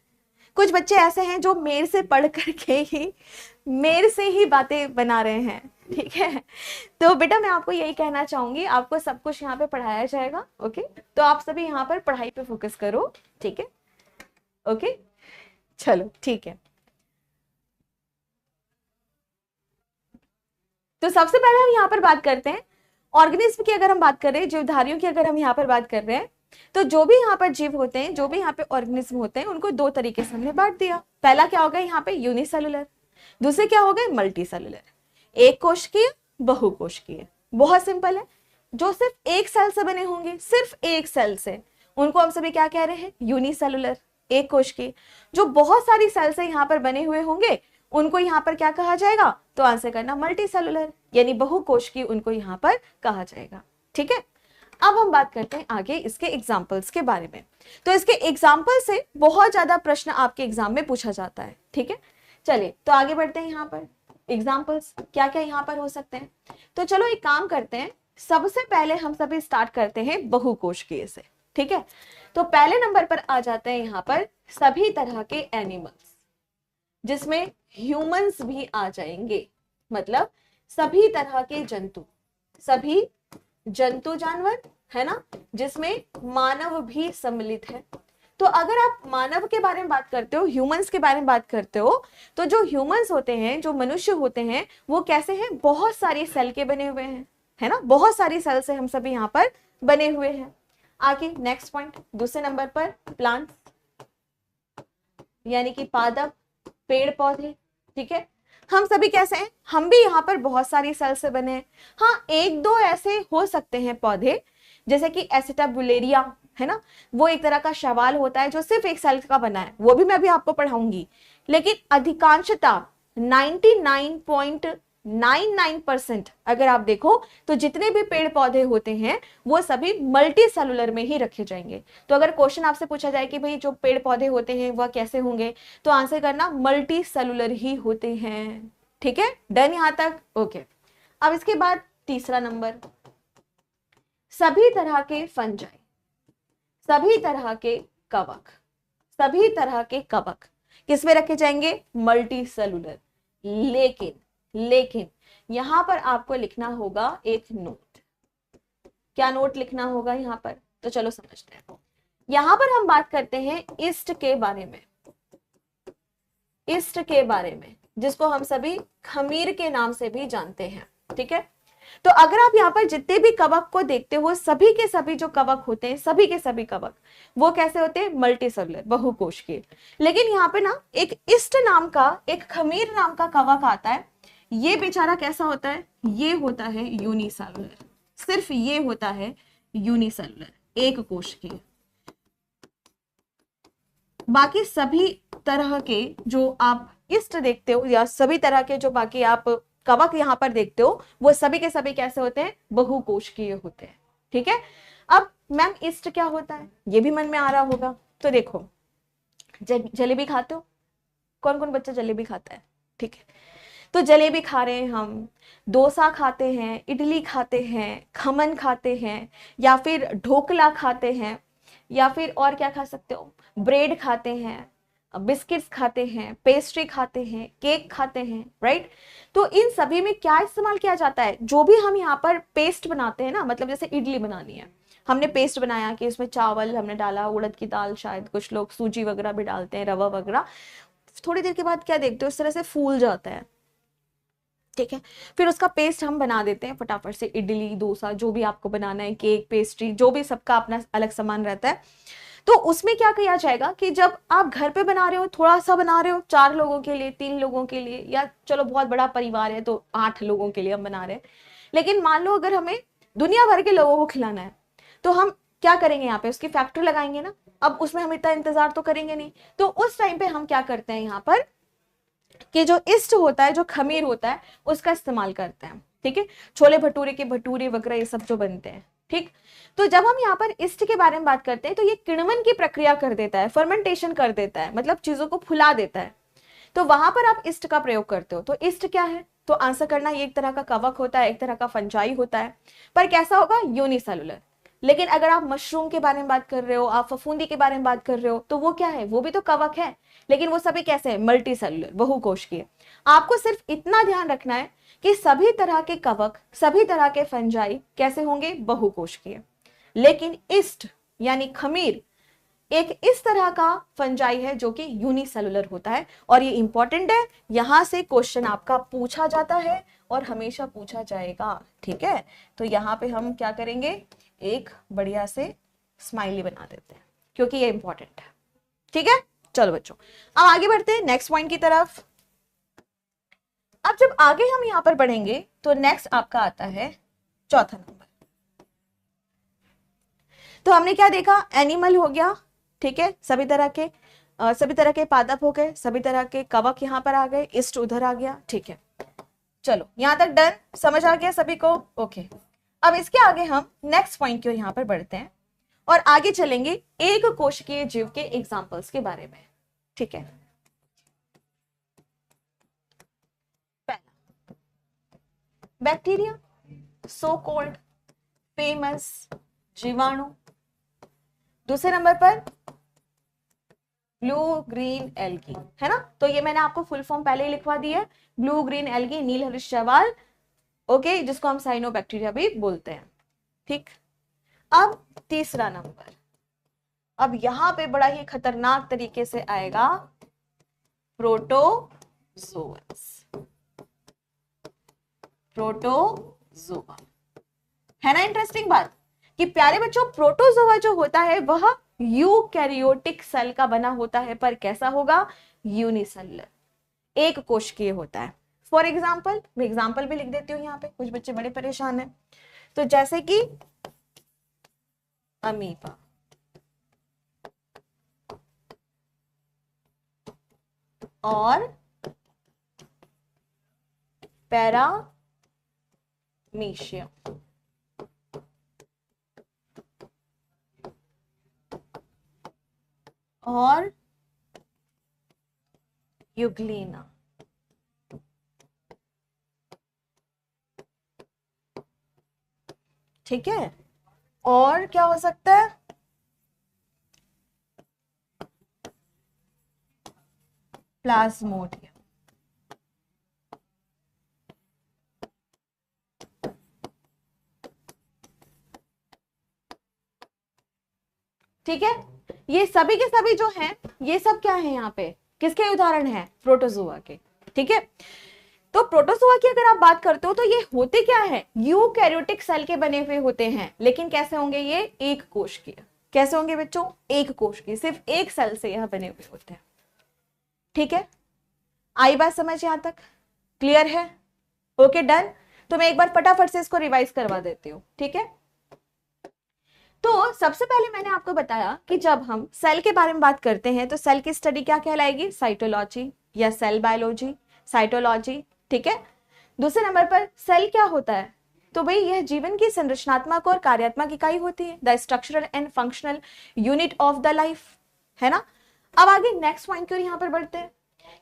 कुछ बच्चे ऐसे हैं जो मेरे से पढ़ करके ही मेरे से ही बातें बना रहे हैं, ठीक है। तो बेटा मैं आपको यही कहना चाहूंगी, आपको सब कुछ यहाँ पे पढ़ाया जाएगा, ओके। तो आप सभी यहाँ पर पढ़ाई पे फोकस करो, ठीक है, ओके। चलो ठीक है। तो सबसे पहले हम यहाँ पर बात करते हैं ऑर्गेनिज्म की, अगर हम बात करें, जीवधारियों की अगर हम यहाँ पर बात कर रहे हैं, तो जो भी यहाँ पर जीव होते हैं, जो भी यहाँ पे ऑर्गेनिज्म होते हैं, उनको दो तरीके से हमने बांट दिया। पहला क्या होगा यहाँ पे, यूनिसेलुलर, दूसरे क्या हो गए, मल्टी सेलुलर, एक कोशिकीय, बहुकोशिकीय। बहुत सिंपल है, जो सिर्फ एक सेल से बने होंगे, सिर्फ एक सेल से, उनको हम सभी क्या कह रहे हैं, यूनिसेलुलर, एक कोशिकीय। जो बहुत सारी सेल से यहाँ पर बने हुए होंगे, उनको यहाँ पर क्या कहा जाएगा, तो आंसर करना मल्टी सेलुलर, यानी बहुकोशिकीय उनको यहाँ पर कहा जाएगा, ठीक है। अब हम बात करते हैं आगे इसके एग्जाम्पल्स के बारे में। तो इसके एग्जाम्पल से बहुत ज्यादा प्रश्न आपके एग्जाम में पूछा जाता है, ठीक है। चलिए तो आगे बढ़ते हैं, यहाँ पर एग्जाम्पल्स क्या क्या यहाँ पर हो सकते हैं। तो चलो एक काम करते हैं, सबसे पहले हम सभी स्टार्ट करते हैं बहुकोशिकीय से, ठीक है। तो पहले नंबर पर आ जाते हैं यहाँ पर सभी तरह के एनिमल्स, जिसमें ह्यूमंस भी आ जाएंगे, मतलब सभी तरह के जंतु, सभी जंतु जानवर, है ना, जिसमें मानव भी सम्मिलित है। तो अगर आप मानव के बारे में बात करते हो, ह्यूमंस के बारे में बात करते हो, तो जो ह्यूमंस होते हैं, जो मनुष्य होते हैं, वो कैसे हैं, बहुत सारी सेल के बने हुए हैं, है ना, बहुत सारी सेल से हम सभी यहाँ पर बने हुए हैं। आगे नेक्स्ट पॉइंट, दूसरे नंबर पर प्लांट्स, यानी कि पादप, पेड़ पौधे, ठीक है। हम सभी कैसे हैं, हम भी यहाँ पर बहुत सारी सेल से बने हैं। हाँ, एक दो ऐसे हो सकते हैं पौधे, जैसे कि एसिटाबुलेरिया, है ना, वो एक तरह का शैवाल होता है जो सिर्फ एक सेल का बना है, वो भी मैं अभी आपको पढ़ाऊंगी। लेकिन अधिकांशता 99.99% अगर आप देखो तो जितने भी पेड़ पौधे होते हैं वो सभी मल्टी सेलुलर में ही रखे जाएंगे। तो अगर क्वेश्चन आपसे पूछा जाए कि भाई जो पेड़ पौधे होते हैं वह कैसे होंगे, तो आंसर करना मल्टी सेलुलर ही होते हैं, ठीक है। डन यहां तक, ओके। अब इसके बाद तीसरा नंबर, सभी तरह के फंजाई, सभी तरह के कवक, सभी तरह के कवक किसमें रखे जाएंगे, मल्टी सेलुलर। लेकिन यहां पर आपको लिखना होगा एक नोट। क्या नोट लिखना होगा यहां पर, तो चलो समझते हैं। यहां पर हम बात करते हैं ईस्ट के बारे में, ईस्ट के बारे में, जिसको हम सभी खमीर के नाम से भी जानते हैं, ठीक है। तो अगर आप यहाँ पर जितने भी कवक को देखते हो, सभी के सभी जो कवक होते हैं, सभी के सभी कवक वो कैसे होते हैं, मल्टी सेलुलर, बहुकोशिकीय। लेकिन यहाँ पे ना एक ईस्ट नाम का, एक खमीर नाम का कवक आता है, ये बेचारा कैसा होता है, ये होता है यूनिसेलुलर, सिर्फ ये होता है यूनिसेलुलर, एक कोशिकीय। बाकी सभी तरह के जो आप ईस्ट देखते हो, या सभी तरह के जो बाकी आप कवक यहाँ पर देखते हो, वो सभी के सभी कैसे होते हैं, बहुकोशिकीय होते हैं, ठीक है। अब मैम ईस्ट क्या होता है, ये भी मन में आ रहा होगा। तो देखो, जलेबी खाते हो, कौन कौन बच्चा जलेबी खाता है, ठीक है। तो जलेबी खा रहे हैं हम, डोसा खाते हैं, इडली खाते हैं, खमन खाते हैं, या फिर ढोकला खाते हैं, या फिर और क्या खा सकते हो, ब्रेड खाते हैं, बिस्किट्स खाते हैं, पेस्ट्री खाते हैं, केक खाते हैं, राइट। तो इन सभी में क्या इस्तेमाल किया जाता है, जो भी हम यहाँ पर पेस्ट बनाते हैं ना, मतलब जैसे इडली बनानी है, हमने पेस्ट बनाया कि उसमें चावल हमने डाला, उड़द की दाल, शायद कुछ लोग सूजी वगैरह भी डालते हैं, रवा वगैरह, थोड़ी देर के बाद क्या देखते हो, इस तरह से फूल जाता है, ठीक है। फिर उसका पेस्ट हम बना देते हैं फटाफट से, इडली डोसा जो भी आपको बनाना है, केक पेस्ट्री जो भी, सबका अपना अलग सामान रहता है। तो उसमें क्या किया जाएगा कि जब आप घर पे बना रहे हो, थोड़ा सा बना रहे हो 4 लोगों के लिए, 3 लोगों के लिए, या चलो बहुत बड़ा परिवार है तो 8 लोगों के लिए हम बना रहे हैं, लेकिन मान लो अगर हमें दुनिया भर के लोगों को खिलाना है तो हम क्या करेंगे, यहाँ पे उसकी फैक्ट्री लगाएंगे ना। अब उसमें हम इतना इंतजार तो करेंगे नहीं, तो उस टाइम पे हम क्या करते हैं यहाँ पर कि जो ईस्ट होता है, जो खमीर होता है, उसका इस्तेमाल करते हैं। ठीक है, छोले भटूरे के भटूरे वगैरह ये सब जो बनते हैं। ठीक, तो जब हम यहाँ पर ईस्ट के बारे में बात करते हैं तो ये किण्वन की प्रक्रिया कर देता है, फर्मेंटेशन कर देता है, मतलब चीजों को फुला देता है। तो वहां पर आप ईस्ट का प्रयोग करते हो। तो ईस्ट क्या है, तो आंसर करना, ये एक तरह का कवक होता है, एक तरह का फंजाई होता है, पर कैसा होगा, यूनिसेलुलर। लेकिन अगर आप मशरूम के बारे में बात कर रहे हो, आप फफूंदी के बारे में बात कर रहे हो, तो वो क्या है, वो भी तो कवक है, लेकिन वो सभी कैसे हैं, मल्टी सेलुलर, बहुकोशिकीय। आपको सिर्फ इतना ध्यान रखना है कि सभी तरह के कवक, सभी तरह के फंजाई कैसे होंगे, बहुकोशिकीय। लेकिन ईस्ट यानी खमीर एक इस तरह का फंजाई है जो कि यूनिसेलुलर होता है, और ये इंपॉर्टेंट है, यहां से क्वेश्चन आपका पूछा जाता है और हमेशा पूछा जाएगा। ठीक है, तो यहाँ पे हम क्या करेंगे, एक बढ़िया से स्माइली बना देते हैं क्योंकि ये इंपॉर्टेंट है। ठीक है, चलो बच्चों अब आगे बढ़ते हैं नेक्स्ट पॉइंट की तरफ। अब जब आगे हम यहां पर बढ़ेंगे तो नेक्स्ट आपका आता है चौथा नंबर। तो हमने क्या देखा, एनिमल हो गया, ठीक है, सभी तरह के पादप हो गए, सभी तरह के कवक यहां पर आ गए, ईस्ट उधर आ गया। ठीक है, चलो यहां तक डन, समझ आ गया सभी को, ओके। अब इसके आगे हम नेक्स्ट पॉइंट की ओर यहां पर बढ़ते हैं और आगे चलेंगे एक कोशिकीय जीव के एग्जांपल्स के बारे में। ठीक है, पहला बैक्टीरिया, सो कॉल्ड फेमस जीवाणु। दूसरे नंबर पर ब्लू ग्रीन एल्गी, है ना, तो ये मैंने आपको फुल फॉर्म पहले ही लिखवा दी है, ब्लू ग्रीन एल्गी, नील हरित शैवाल, ओके, जिसको हम साइनोबैक्टीरिया भी बोलते हैं। ठीक, अब तीसरा नंबर, अब यहां पे बड़ा ही खतरनाक तरीके से आएगा प्रोटोजोअस। प्रोटोजोआ है ना, इंटरेस्टिंग बात कि प्यारे बच्चों प्रोटोजोआ जो होता है वह यूकैरियोटिक सेल का बना होता है, पर कैसा होगा, यूनिसेलुलर, एक कोशिकीय होता है। फॉर एग्जाम्पल, मैं एग्जाम्पल भी लिख देती हूँ यहाँ पे, कुछ बच्चे बड़े परेशान हैं, तो जैसे कि अमीबा, और पैरामीशियम, और यूग्लिना। ठीक है, और क्या हो सकता है, प्लाज्मोडियम। ठीक है, ये सभी के सभी जो हैं, ये सब क्या है यहाँ पे, किसके उदाहरण हैं, प्रोटोजोआ के। ठीक है, तो प्रोटोजोआ की अगर आप बात करते हो तो ये होते क्या है, यूकैरियोटिक सेल के बने हुए होते हैं, लेकिन कैसे होंगे, ये एक कोशिकीय। कैसे होंगे बच्चों, एक कोशिकीय, सिर्फ एक सेल से यह बने हुए होते हैं। ठीक है, आई बात समझ यहां तक, क्लियर है, ओके डन। तो मैं एक बार फटाफट से इसको रिवाइज करवा देती हूँ। ठीक है, तो सबसे पहले मैंने आपको बताया कि जब हम सेल के बारे में बात करते हैं तो सेल की स्टडी क्या कहलाएगी, साइटोलॉजी या सेल बायोलॉजी, साइटोलॉजी। ठीक है, दूसरे नंबर पर सेल क्या होता है, तो भाई यह जीवन की संरचनात्मक और कार्यात्मक इकाई होती है, the structural and functional unit of the life, है ना। अब आगे नेक्स्ट पॉइंट की ओर यहां पर बढ़ते हैं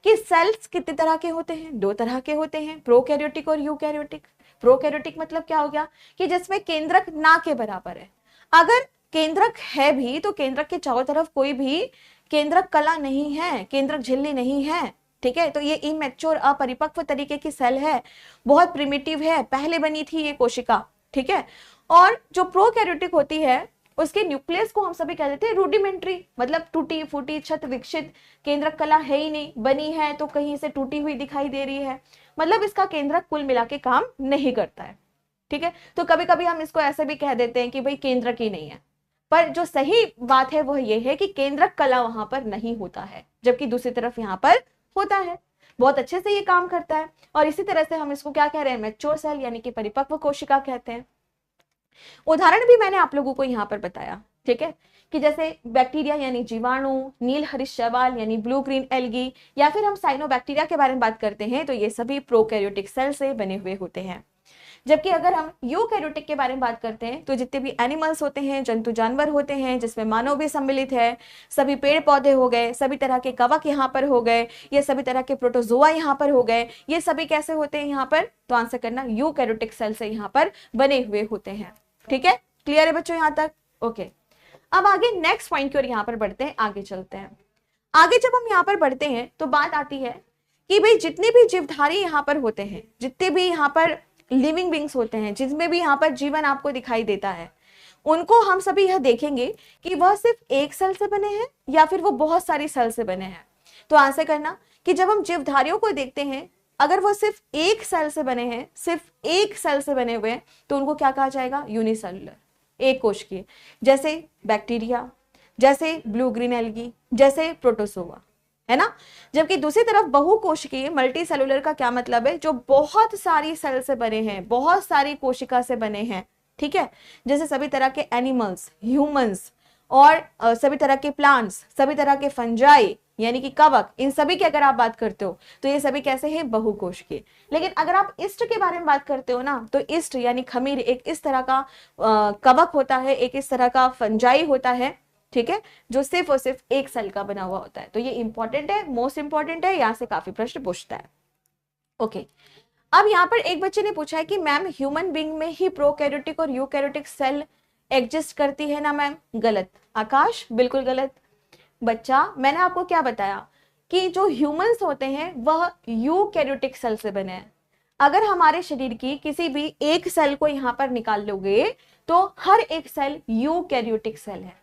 कि सेल्स कितने तरह के होते हैं, 2 तरह के होते हैं, प्रोकैरियोटिक और यूकैरियोटिक। प्रोकैरियोटिक मतलब क्या हो गया कि जिसमें केंद्रक ना के बराबर है, अगर केंद्रक है भी तो केंद्रक के चारों तरफ कोई भी केंद्रक कला नहीं है, केंद्रक झिल्ली नहीं है। ठीक है, तो ये इमैच्योर अपरिपक्व तरीके की सेल है, बहुत प्रिमिटिव है, पहले बनी थी ये कोशिका। ठीक है, और जो प्रोकैरियोटिक होती है उसके न्यूक्लियस को हम सभी कह देते हैं रूडिमेंट्री, मतलब टूटी फूटी छत विकसित, केंद्रक कला है ही नहीं, बनी है तो कहीं से टूटी हुई दिखाई दे रही है, मतलब इसका केंद्रक कुल मिला के काम नहीं करता है। ठीक है, तो कभी कभी हम इसको ऐसे भी कह देते हैं कि भाई केंद्रक ही नहीं है, पर जो सही बात है वह ये है कि केंद्रक कला वहां पर नहीं होता है, जबकि दूसरी तरफ यहाँ पर होता है। बहुत अच्छे से ये काम करता है, और इसी तरह से हम इसको क्या कह रहे हैं, मैच्योर सेल यानी कि परिपक्व कोशिका कहते हैं। उदाहरण भी मैंने आप लोगों को यहाँ पर बताया, ठीक है, कि जैसे बैक्टीरिया यानी जीवाणु, नील हरित शैवाल यानी ब्लू ग्रीन एल्गी, या फिर हम साइनोबैक्टीरिया के बारे में बात करते हैं तो ये सभी प्रोकैरियोटिक सेल से बने हुए होते हैं। जबकि अगर हम यूकैरियोटिक के बारे में बात करते हैं तो जितने भी एनिमल्स होते हैं, जंतु जानवर होते हैं, जिसमें मानव भी सम्मिलित है, सभी पेड़ पौधे हो गए, सभी तरह के कवक यहाँ पर हो गए, ये सभी तरह के प्रोटोजोआ यहाँ पर हो गए, ये सभी कैसे होते हैं यहाँ पर, तो आंसर करना यूकैरियोटिक सेल से यहाँ पर बने हुए होते हैं। ठीक है, क्लियर है बच्चों यहाँ तक? ओके, अब आगे नेक्स्ट पॉइंट की ओर यहाँ पर बढ़ते हैं, आगे चलते हैं। आगे जब हम यहाँ पर बढ़ते हैं तो बात आती है कि भाई जितने भी जीवधारी यहाँ पर होते हैं, जितने भी यहाँ पर लिविंग बींग्स होते हैं, जिसमें भी यहाँ पर जीवन आपको दिखाई देता है, उनको हम सभी यह देखेंगे कि वह सिर्फ एक सेल से बने हैं या फिर वो बहुत सारी सेल से बने हैं। तो आंसर करना कि जब हम जीवधारियों को देखते हैं, अगर वो सिर्फ एक सेल से बने हैं, सिर्फ एक सेल से बने हुए हैं, तो उनको क्या कहा जाएगा, यूनिसेलुलर, एक कोशिकीय, जैसे बैक्टीरिया, जैसे ब्लू ग्रीन एल्गी, जैसे प्रोटोजोआ, है ना। जबकि दूसरी तरफ बहुकोशिकीय मल्टी सेलुलर का क्या मतलब है, जो बहुत सारी सेल से बने हैं, बहुत सारी कोशिका से बने हैं। ठीक है, जैसे सभी तरह के एनिमल्स, ह्यूमंस, और सभी तरह के प्लांट्स, सभी तरह के फंजाई यानी कि कवक, इन सभी की अगर आप बात करते हो तो ये सभी कैसे हैं, बहुकोशिकीय। लेकिन अगर आप ईस्ट के बारे में बात करते हो ना, तो ईस्ट यानी खमीर एक इस तरह का कवक होता है, एक इस तरह का फंजाई होता है, ठीक है, जो सिर्फ और सिर्फ एक सेल का बना हुआ होता है। तो ये इंपॉर्टेंट है, मोस्ट इंपॉर्टेंट है, यहाँ से काफी प्रश्न पूछता है। ओके, अब यहाँ पर एक बच्चे ने पूछा है कि मैम ह्यूमन बीइंग में ही प्रोकैरियोटिक और यूकैरियोटिक सेल एग्जिस्ट करती है ना मैम? गलत। आकाश, बिल्कुल गलत। बच्चा, मैंने आपको क्या बताया कि जो ह्यूमंस होते हैं वह यूकैरियोटिक सेल से बने हैं। अगर हमारे शरीर की किसी भी एक सेल को यहाँ पर निकाल लोगे तो हर एक सेल यूकैरियोटिक सेल है,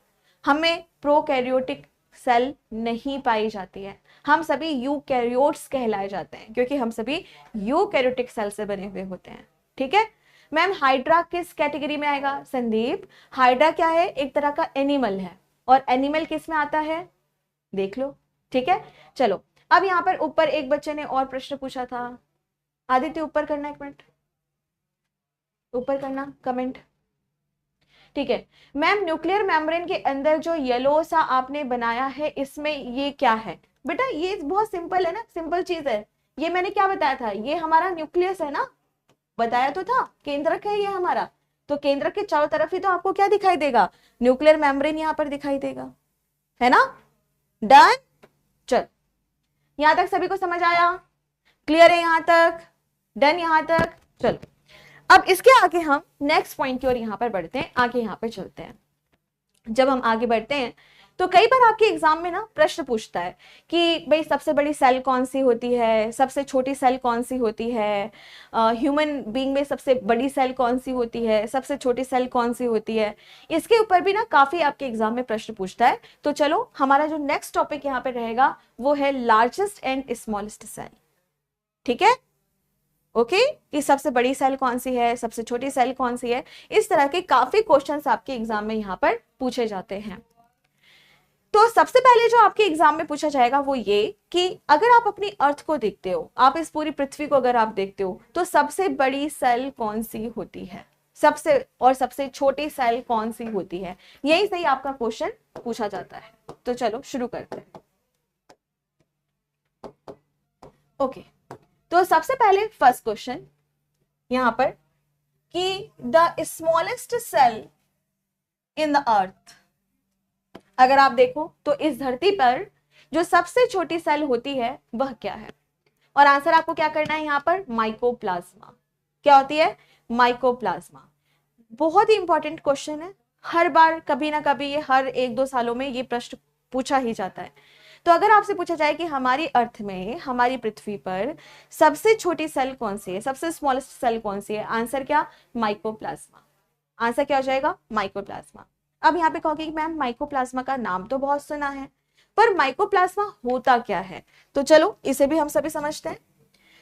हमें प्रोकैरियोटिक सेल नहीं पाई जाती है। हम सभी यूकैरियोट्स कहलाए जाते हैं क्योंकि हम सभी यूकैरियोटिक सेल से बने हुए होते हैं। ठीक है मैम, हाइड्रा किस कैटेगरी में आएगा? संदीप, हाइड्रा क्या है? एक तरह का एनिमल है, और एनिमल किस में आता है, देख लो। ठीक है, चलो अब यहाँ पर ऊपर एक बच्चे ने और प्रश्न पूछा था। आदित्य ऊपर करना, एक मिनट ऊपर करना कमेंट। ठीक है मैम, न्यूक्लियर मेम्ब्रेन के अंदर जो येलो सा आपने बनाया है, इसमें ये क्या है? बेटा ये बहुत सिंपल है ना, सिंपल चीज है। ये मैंने क्या बताया था, ये हमारा न्यूक्लियस है ना, बताया तो था, केंद्रक है ये हमारा। तो केंद्रक के चारों तरफ ही तो आपको क्या दिखाई देगा, न्यूक्लियर मेम्ब्रेन यहाँ पर दिखाई देगा, है ना। डन, चल यहां तक सभी को समझ आया? क्लियर है यहाँ तक? डन यहाँ तक? चलो अब इसके आगे हम नेक्स्ट पॉइंट की ओर यहाँ पर बढ़ते हैं, आगे यहाँ पर चलते हैं। जब हम आगे बढ़ते हैं तो कई बार आपके एग्जाम में ना प्रश्न पूछता है कि भाई सबसे बड़ी सेल कौन सी होती है, सबसे छोटी सेल कौन सी होती है, ह्यूमन बीइंग में सबसे बड़ी सेल कौन सी होती है, सबसे छोटी सेल कौन सी होती है। इसके ऊपर भी ना काफी आपके एग्जाम में प्रश्न पूछता है। तो चलो हमारा जो नेक्स्ट टॉपिक यहाँ पे रहेगा वो है लार्जेस्ट एंड स्मॉलेस्ट सेल। ठीक है, ओके कि सबसे बड़ी सेल कौन सी है, सबसे छोटी सेल कौन सी है। इस तरह के काफी क्वेश्चंस आपके एग्जाम में यहाँ पर पूछे जाते हैं। तो सबसे पहले जो आपके एग्जाम में पूछा जाएगा वो ये कि अगर आप अपनी अर्थ को देखते हो, आप इस पूरी पृथ्वी को अगर आप देखते हो, तो सबसे बड़ी सेल कौन सी होती है, सबसे छोटी सेल कौन सी होती है, यही सही आपका क्वेश्चन पूछा जाता है। तो चलो शुरू करते हैं। ओके, तो सबसे पहले फर्स्ट क्वेश्चन यहां पर कि the smallest cell in the earth, अगर आप देखो तो इस धरती पर जो सबसे छोटी सेल होती है वह क्या है? और आंसर आपको क्या करना है यहाँ पर, माइकोप्लाज्मा। क्या होती है? माइकोप्लाज्मा। बहुत ही इंपॉर्टेंट क्वेश्चन है, हर बार कभी ना कभी ये हर 1-2 सालों में ये प्रश्न पूछा ही जाता है। तो अगर आपसे पूछा जाए कि हमारी अर्थ में, हमारी पृथ्वी पर सबसे छोटी सेल कौन सी है, सबसे स्मॉलेस्ट सेल कौन सी है, आंसर क्या, माइकोप्लाज्मा। आंसर क्या हो जाएगा, माइकोप्लाज्मा। अब यहाँ पे कहोगे कि मैम माइकोप्लाज्मा का नाम तो बहुत सुना है, पर माइकोप्लाज्मा होता क्या है? तो चलो इसे भी हम सभी समझते हैं।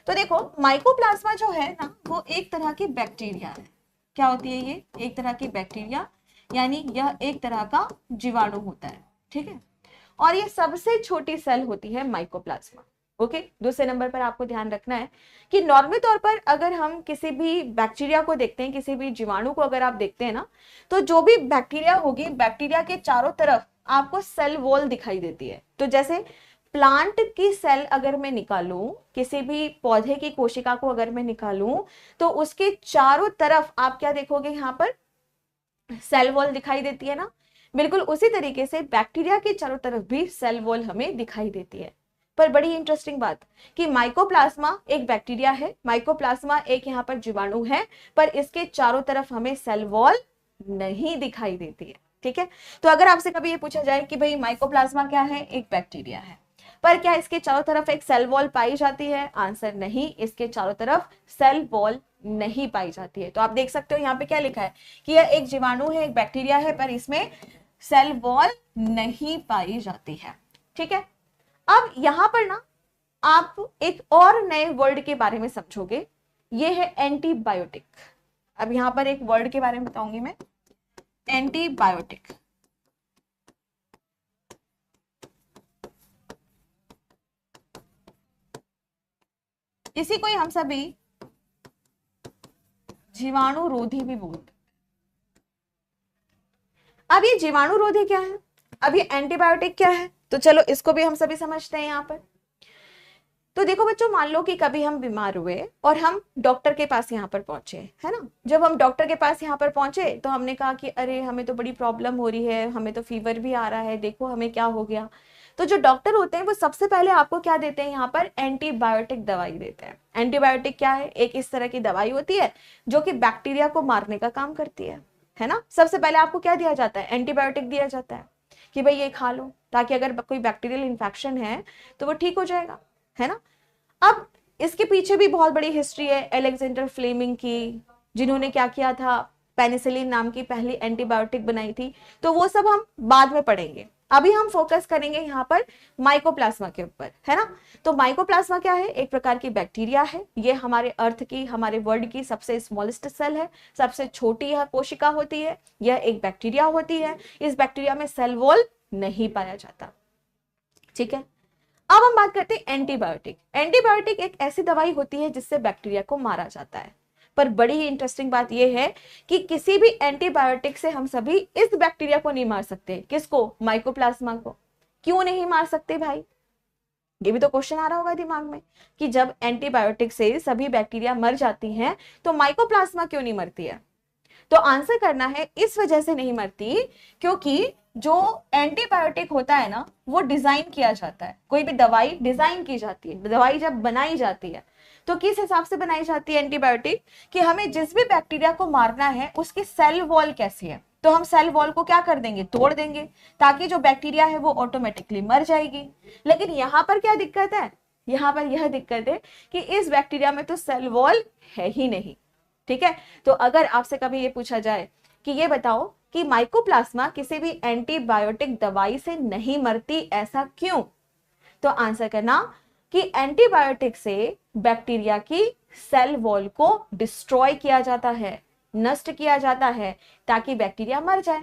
तो देखो माइकोप्लाज्मा जो है ना वो एक तरह की बैक्टीरिया है। क्या होती है ये? एक तरह की बैक्टीरिया, यानी यह एक तरह का जीवाणु होता है, ठीक है। और ये सबसे छोटी सेल होती है माइकोप्लाज्मा। ओके, दूसरे नंबर पर आपको ध्यान रखना है कि नॉर्मल तौर पर अगर हम किसी भी बैक्टीरिया को देखते हैं, किसी भी जीवाणु को अगर आप देखते हैं ना, तो जो भी बैक्टीरिया होगी, बैक्टीरिया के चारों तरफ आपको सेल वॉल दिखाई देती है। तो जैसे प्लांट की सेल अगर मैं निकालूं, किसी भी पौधे की कोशिका को अगर मैं निकालूं, तो उसके चारों तरफ आप क्या देखोगे? यहाँ पर सेल वॉल दिखाई देती है ना। बिल्कुल उसी तरीके से बैक्टीरिया के चारों तरफ भी सेल वॉल हमें दिखाई देती है। पर बड़ी इंटरेस्टिंग बात कि माइकोप्लाज्मा एक बैक्टीरिया है, माइकोप्लाज्मा एक यहाँ पर जीवाणु है, पर इसके चारों तरफ हमें सेल वॉल नहीं दिखाई देती है, ठीक है। तो अगर आपसे कभी ये पूछा जाए कि भाई माइकोप्लाज्मा क्या है? एक बैक्टीरिया है, पर क्या इसके चारों तरफ एक सेल वॉल पाई जाती है? आंसर नहीं, इसके चारों तरफ सेल वॉल नहीं पाई जाती है। तो आप देख सकते हो यहाँ पे क्या लिखा है कि यह एक जीवाणु है, एक बैक्टीरिया है, पर इसमें सेल वॉल नहीं पाई जाती है, ठीक है। अब यहां पर ना आप एक और नए वर्ड के बारे में समझोगे, ये है एंटीबायोटिक। अब यहां पर एक वर्ड के बारे में बताऊंगी मैं, एंटीबायोटिक। इसी को हम सभी जीवाणु रोधी भी बोलते। अब ये जीवाणु रोधी क्या है? अब ये एंटीबायोटिक क्या है? तो चलो इसको भी हम सभी समझते हैं यहाँ पर। तो देखो बच्चों, मान लो कि कभी हम बीमार हुए और हम डॉक्टर के पास यहाँ पर पहुंचे, है ना। जब हम डॉक्टर के पास यहाँ पर पहुंचे तो हमने कहा कि अरे हमें तो बड़ी प्रॉब्लम हो रही है, हमें तो फीवर भी आ रहा है, देखो हमें क्या हो गया। तो जो डॉक्टर होते हैं वो सबसे पहले आपको क्या देते हैं? यहाँ पर एंटीबायोटिक दवाई देते हैं। एंटीबायोटिक क्या है? एक इस तरह की दवाई होती है जो कि बैक्टीरिया को मारने का काम करती है ना। सबसे पहले आपको क्या दिया जाता है? एंटीबायोटिक दिया जाता है कि भाई ये खा लो, ताकि अगर कोई बैक्टीरियल इन्फेक्शन है तो वो ठीक हो जाएगा, है ना। अब इसके पीछे भी बहुत बड़ी हिस्ट्री है अलेक्जेंडर फ्लेमिंग की, जिन्होंने क्या किया था? पेनिसिलिन नाम की पहली एंटीबायोटिक बनाई थी। तो वो सब हम बाद में पढ़ेंगे, अभी हम फोकस करेंगे यहाँ पर माइकोप्लाज्मा के ऊपर, है ना। तो माइकोप्लाज्मा क्या है? एक प्रकार की बैक्टीरिया है। ये हमारे अर्थ की, हमारे वर्ल्ड की सबसे स्मॉलेस्ट सेल है, सबसे छोटी यह कोशिका होती है। यह एक बैक्टीरिया होती है। इस बैक्टीरिया में सेल वॉल नहीं पाया जाता, ठीक है। अब हम बात करते हैं एंटीबायोटिक। एंटीबायोटिक एक ऐसी दवाई होती है जिससे बैक्टीरिया को मारा जाता है। पर बड़ी ही इंटरेस्टिंग बात यह है कि किसी भी एंटीबायोटिक से हम सभी इस बैक्टीरिया को नहीं मार सकते। किसको? माइकोप्लाज्मा को। क्यों नहीं मार सकते भाई? ये भी तो क्वेश्चन आ रहा होगा दिमाग में कि जब एंटीबायोटिक से सभी बैक्टीरिया मर जाती हैं तो माइकोप्लाज्मा क्यों नहीं मरती है? तो आंसर करना है, इस वजह से नहीं मरती क्योंकि जो एंटीबायोटिक होता है ना वो डिजाइन किया जाता है। कोई भी दवाई डिजाइन की जाती है, दवाई जब बनाई जाती है तो किस हिसाब से बनाई जाती है एंटीबायोटिक? कि हमें जिस भी बैक्टीरिया को मारना है उसकी सेल वॉल कैसी है, तो हम सेल वॉल को क्या कर देंगे? तोड़ देंगे, ताकि जो बैक्टीरिया है वो ऑटोमेटिकली मर जाएगी। लेकिन यहाँ पर क्या दिक्कत है? यहाँ पर यह दिक्कत है कि इस बैक्टीरिया में तो सेल वॉल है ही नहीं, ठीक है। तो अगर आपसे कभी ये पूछा जाए कि ये बताओ कि माइकोप्लाज्मा किसी भी एंटीबायोटिक दवाई से नहीं मरती, ऐसा क्यों? तो आंसर करना कि एंटीबायोटिक से बैक्टीरिया की सेल वॉल को डिस्ट्रॉय किया जाता है, नष्ट किया जाता है, ताकि बैक्टीरिया मर जाए।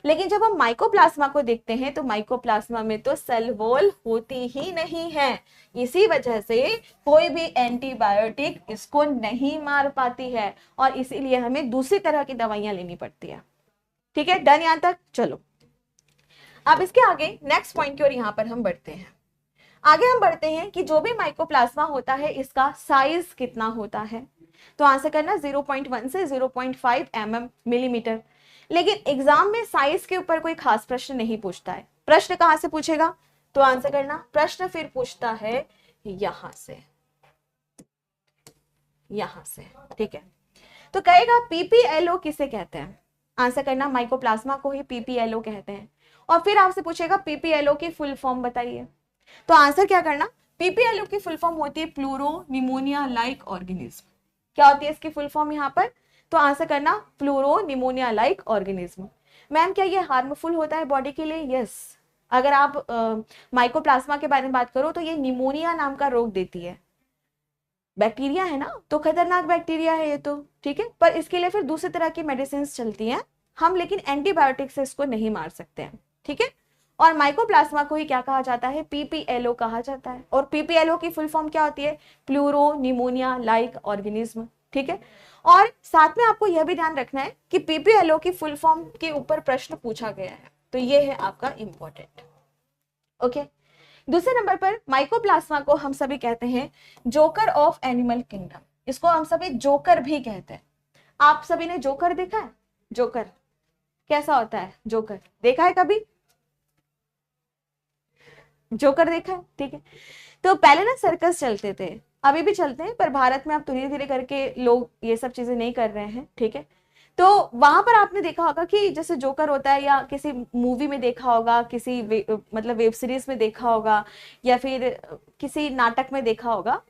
लेकिन जब हम माइकोप्लाज्मा को देखते हैं तो माइकोप्लाज्मा में तो सेल वॉल होती ही नहीं है। इसी वजह से कोई भी एंटीबायोटिक इसको नहीं मार पाती है और इसीलिए हमें दूसरी तरह की दवाइयां लेनी पड़ती है, ठीक है। डन यहां तक? चलो अब इसके आगे नेक्स्ट पॉइंट की ओर यहां पर हम बढ़ते हैं। आगे हम बढ़ते हैं कि जो भी माइकोप्लाज्मा होता है इसका साइज कितना होता है। तो आंसर करना 0.1 से 0.5 मिलीमीटर। लेकिन एग्जाम में साइज के ऊपर कोई खास प्रश्न नहीं पूछता है। प्रश्न कहां से पूछेगा? तो आंसर करना, प्रश्न फिर पूछता है यहां से, यहां से, ठीक है। तो कहेगा पीपीएलओ किसे कहते हैं? आंसर करना, माइकोप्लाज्मा को ही पीपीएलओ कहते हैं। और फिर आपसे पूछेगा पीपीएलओ की फुल फॉर्म बताइए। तो आंसर क्या करना? पीपीएलओ की फुल फॉर्म होती है प्लूरो निमोनिया लाइक ऑर्गेनिज्म। क्या होती है इसकी फुल फॉर्म यहाँ पर? तो आंसर करना, pleuro pneumonia like organism. Ma'am क्या ये हार्मफुल होता है बॉडी के लिए? यस। अगर आप माइकोप्लाज्मा के बारे में बात करो तो ये निमोनिया नाम का रोग देती है। बैक्टीरिया है ना, तो खतरनाक बैक्टीरिया है ये तो, ठीक है। पर इसके लिए फिर दूसरी तरह की मेडिसिन चलती हैं हम, लेकिन एंटीबायोटिक से इसको नहीं मार सकते हैं, ठीक है। और माइकोप्लाज्मा को ही क्या कहा जाता है, पीपीएलओ कहा जाता है। और पीपीएलओ की फुल फॉर्म क्या होती है, प्लूरो निमोनिया लाइक ऑर्गेनिज्म, ठीक है। और साथ में आपको यह भी ध्यान रखना है कि पीपीएलओ की फुल फॉर्म के ऊपर प्रश्न पूछा गया है, तो ये है आपका इंपॉर्टेंट, ओके। दूसरे नंबर पर माइकोप्लाज्मा को हम सभी कहते हैं जोकर ऑफ एनिमल किंगडम, इसको हम सभी जोकर भी कहते हैं। आप सभी ने जोकर देखा है, जोकर कैसा होता है, जोकर देखा है कभी, जोकर देखा है, ठीक है। तो पहले ना सर्कस चलते थे, अभी भी चलते हैं, पर भारत में अब धीरे धीरे करके लोग ये सब चीजें नहीं कर रहे हैं, ठीक है। तो वहां पर आपने देखा होगा कि जैसे जोकर होता है, या किसी मूवी में देखा होगा, किसी मतलब वेब सीरीज में देखा होगा, या फिर किसी नाटक में देखा होगा।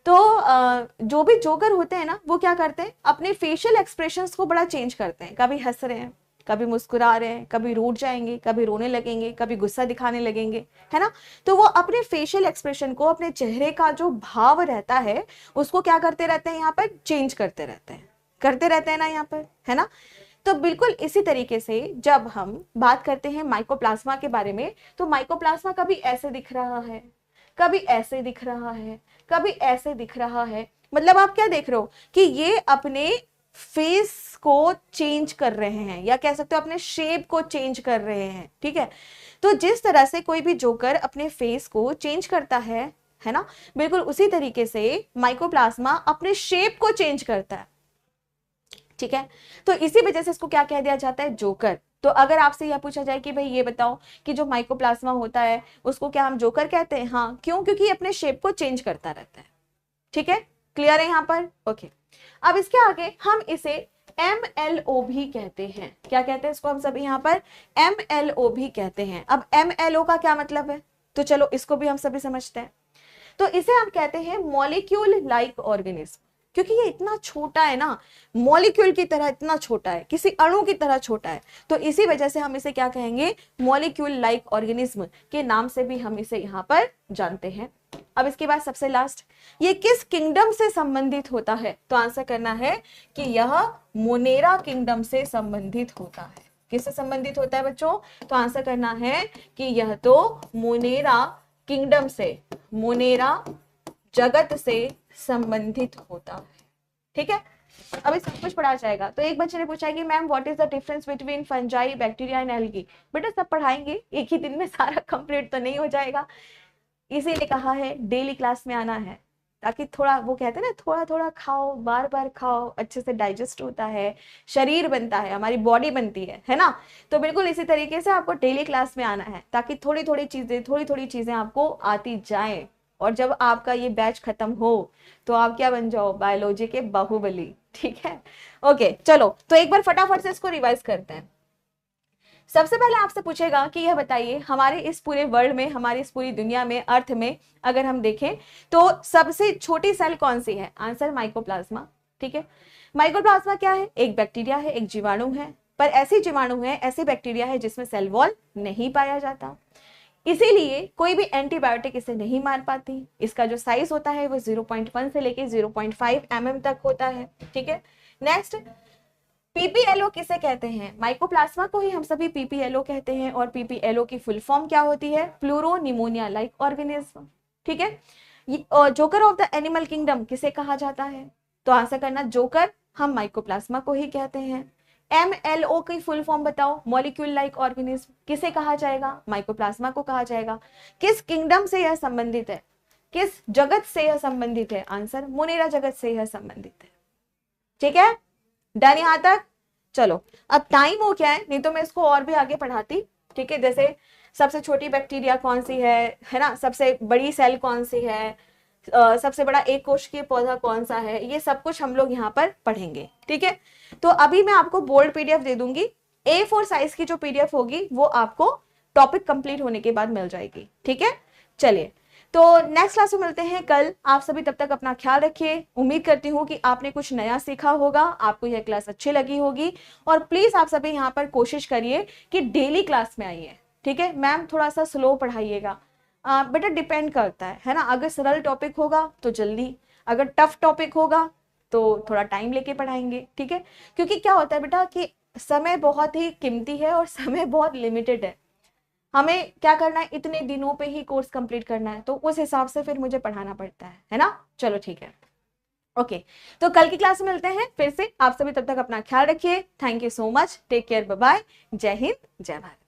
तो जो भी जोकर होते हैं ना, वो क्या करते हैं, अपने फेशियल एक्सप्रेशंस को बड़ा चेंज करते हैं, कभी हंस रहे हैं, कभी मुस्कुरा रहे हैं, कभी रूठ जाएंगे, कभी रोने लगेंगे, कभी गुस्सा दिखाने लगेंगे, है ना। तो वो अपने फेशियल एक्सप्रेशन को, अपने चेहरे का जो भाव रहता है उसको क्या करते रहते हैं, यहाँ पर चेंज करते रहते हैं, करते रहते हैं ना यहाँ पर, है ना। तो बिल्कुल इसी तरीके से जब हम बात करते हैं माइकोप्लाज्मा के बारे में, तो माइकोप्लाज्मा कभी ऐसे दिख रहा है, कभी ऐसे दिख रहा है, कभी ऐसे दिख रहा है। मतलब आप क्या देख रहे हो कि ये अपने फेस को चेंज कर रहे हैं, या कह सकते हो अपने शेप को चेंज कर रहे हैं, ठीक है। तो जिस तरह से कोई भी जोकर अपने फेस को चेंज करता है ना, बिल्कुल उसी तरीके से माइकोप्लाज्मा अपने शेप को चेंज करता है, ठीक है। तो इसी वजह से इसको क्या कह दिया जाता है, जोकर। तो अगर आपसे यह पूछा जाए कि भाई ये बताओ कि जो माइकोप्लाज्मा होता है उसको क्या हम जोकर कहते हैं, हाँ, क्यों, क्योंकि ये अपने शेप को चेंज करता रहता है, ठीक है। क्लियर है यहाँ पर, ओके। अब इसके आगे हम इसे MLO भी कहते हैं, क्या कहते हैं इसको हम सभी यहाँ पर, MLO भी कहते हैं। अब MLO का क्या मतलब है, तो चलो इसको भी हम सभी समझते हैं। तो इसे हम कहते हैं मॉलिक्यूल लाइक ऑर्गेनिज्म, क्योंकि ये इतना छोटा है ना, मॉलिक्यूल की तरह इतना छोटा है, किसी अणु की तरह छोटा है, तो इसी वजह से हम इसे क्या कहेंगे, मॉलिक्यूल लाइक ऑर्गेनिज्म के नाम से भी हम इसे यहाँ पर जानते हैं। अब इसके बाद सबसे लास्ट, ये किस किंगडम से संबंधित होता है, तो आंसर करना है कि यह मोनेरा किंगडम से संबंधित होता है। किससे संबंधित होता है बच्चों, तो आंसर करना है कि यह तो मोनेरा किंगडम से, मोनेरा जगत से संबंधित होता है, ठीक है। अभी सब कुछ पढ़ा जाएगा। तो एक बच्चे ने पूछा कि ma'am what is the difference between fungi, bacteria and algae. बेटा सब पढ़ाएंगे, एक ही दिन में सारा कंप्लीट तो नहीं हो जाएगा, इसीलिए कहा है डेली क्लास में आना है, ताकि थोड़ा, वो कहते हैं ना, थोड़ा थोड़ा खाओ, बार बार खाओ, अच्छे से डाइजेस्ट होता है, शरीर बनता है, हमारी बॉडी बनती है ना। तो बिल्कुल इसी तरीके से आपको डेली क्लास में आना है, ताकि थोड़ी थोड़ी चीजें आपको आती जाएं, और जब आपका ये बैच खत्म हो तो आप क्या बन जाओ, बायोलॉजी के बाहुबली, ठीक है। ओके चलो, तो एक बार फटाफट से इसको रिवाइज करते हैं। सबसे पहले आपसे पूछेगा कि यह बताइए हमारे इस पूरे वर्ल्ड में, हमारी इस पूरी दुनिया में, अर्थ में अगर हम देखें तो सबसे छोटी सेल कौन सी है, आंसर माइकोप्लाज्मा, ठीक है। माइकोप्लाज्मा क्या है, एक बैक्टीरिया है, एक जीवाणु है, पर ऐसी जीवाणु है, ऐसी बैक्टीरिया है जिसमें सेल वॉल नहीं पाया जाता, इसीलिए कोई भी एंटीबायोटिक इसे नहीं मार पाती। इसका जो साइज होता है वो 0.1 से लेके 0.5 mm तक होता है, ठीक है। नेक्स्ट, पीपीएलओ किसे कहते हैं, माइकोप्लाज्मा को ही हम सभी पीपीएलओ कहते हैं, और पीपीएलओ की फुल फॉर्म क्या होती है, प्लूरो निमोनिया लाइक ऑर्गेनिज्म, ठीक है। Joker of the animal kingdom किसे कहा जाता है, तो आंसर करना जोकर हम माइकोप्लाज्मा को ही कहते हैं। MLO की फुल फॉर्म बताओ, मॉलिक्यूल लाइक ऑर्गेनिज्म, किसे कहा जाएगा, माइकोप्लाज्मा को कहा जाएगा। किस किंगडम से यह संबंधित है, किस जगत से यह संबंधित है, आंसर मोनेरा जगत से यह संबंधित है, ठीक है। डन यहाँ तक, चलो अब टाइम हो क्या है, नहीं तो मैं इसको और भी आगे पढ़ाती, ठीक है। जैसे सबसे छोटी बैक्टीरिया कौन सी है ना, सबसे बड़ी सेल कौन सी है, सबसे बड़ा एक कोशिकीय पौधा कौन सा है, ये सब कुछ हम लोग यहाँ पर पढ़ेंगे, ठीक है। तो अभी मैं आपको बोल्ड पीडीएफ दे दूंगी, A4 साइज की जो पीडीएफ होगी वो आपको टॉपिक कंप्लीट होने के बाद मिल जाएगी, ठीक है। चलिए, तो नेक्स्ट क्लास में मिलते हैं कल। आप सभी तब तक अपना ख्याल रखिए। उम्मीद करती हूँ कि आपने कुछ नया सीखा होगा, आपको यह क्लास अच्छी लगी होगी, और प्लीज आप सभी यहाँ पर कोशिश करिए कि डेली क्लास में आइए, ठीक है। मैम थोड़ा सा स्लो पढ़ाइएगा, बेटा डिपेंड करता है ना, अगर सरल टॉपिक होगा तो जल्दी, अगर टफ टॉपिक होगा तो थोड़ा टाइम लेके पढ़ाएंगे, ठीक है। क्योंकि क्या होता है बेटा कि समय बहुत ही कीमती है और समय बहुत लिमिटेड है, हमें क्या करना है, इतने दिनों पे ही कोर्स कंप्लीट करना है, तो उस हिसाब से फिर मुझे पढ़ाना पड़ता है ना। चलो ठीक है, ओके। तो कल की क्लास में मिलते हैं फिर से, आप सभी तब तक अपना ख्याल रखिए। Thank you so much, take care, bye bye, जय हिंद, जय भारत।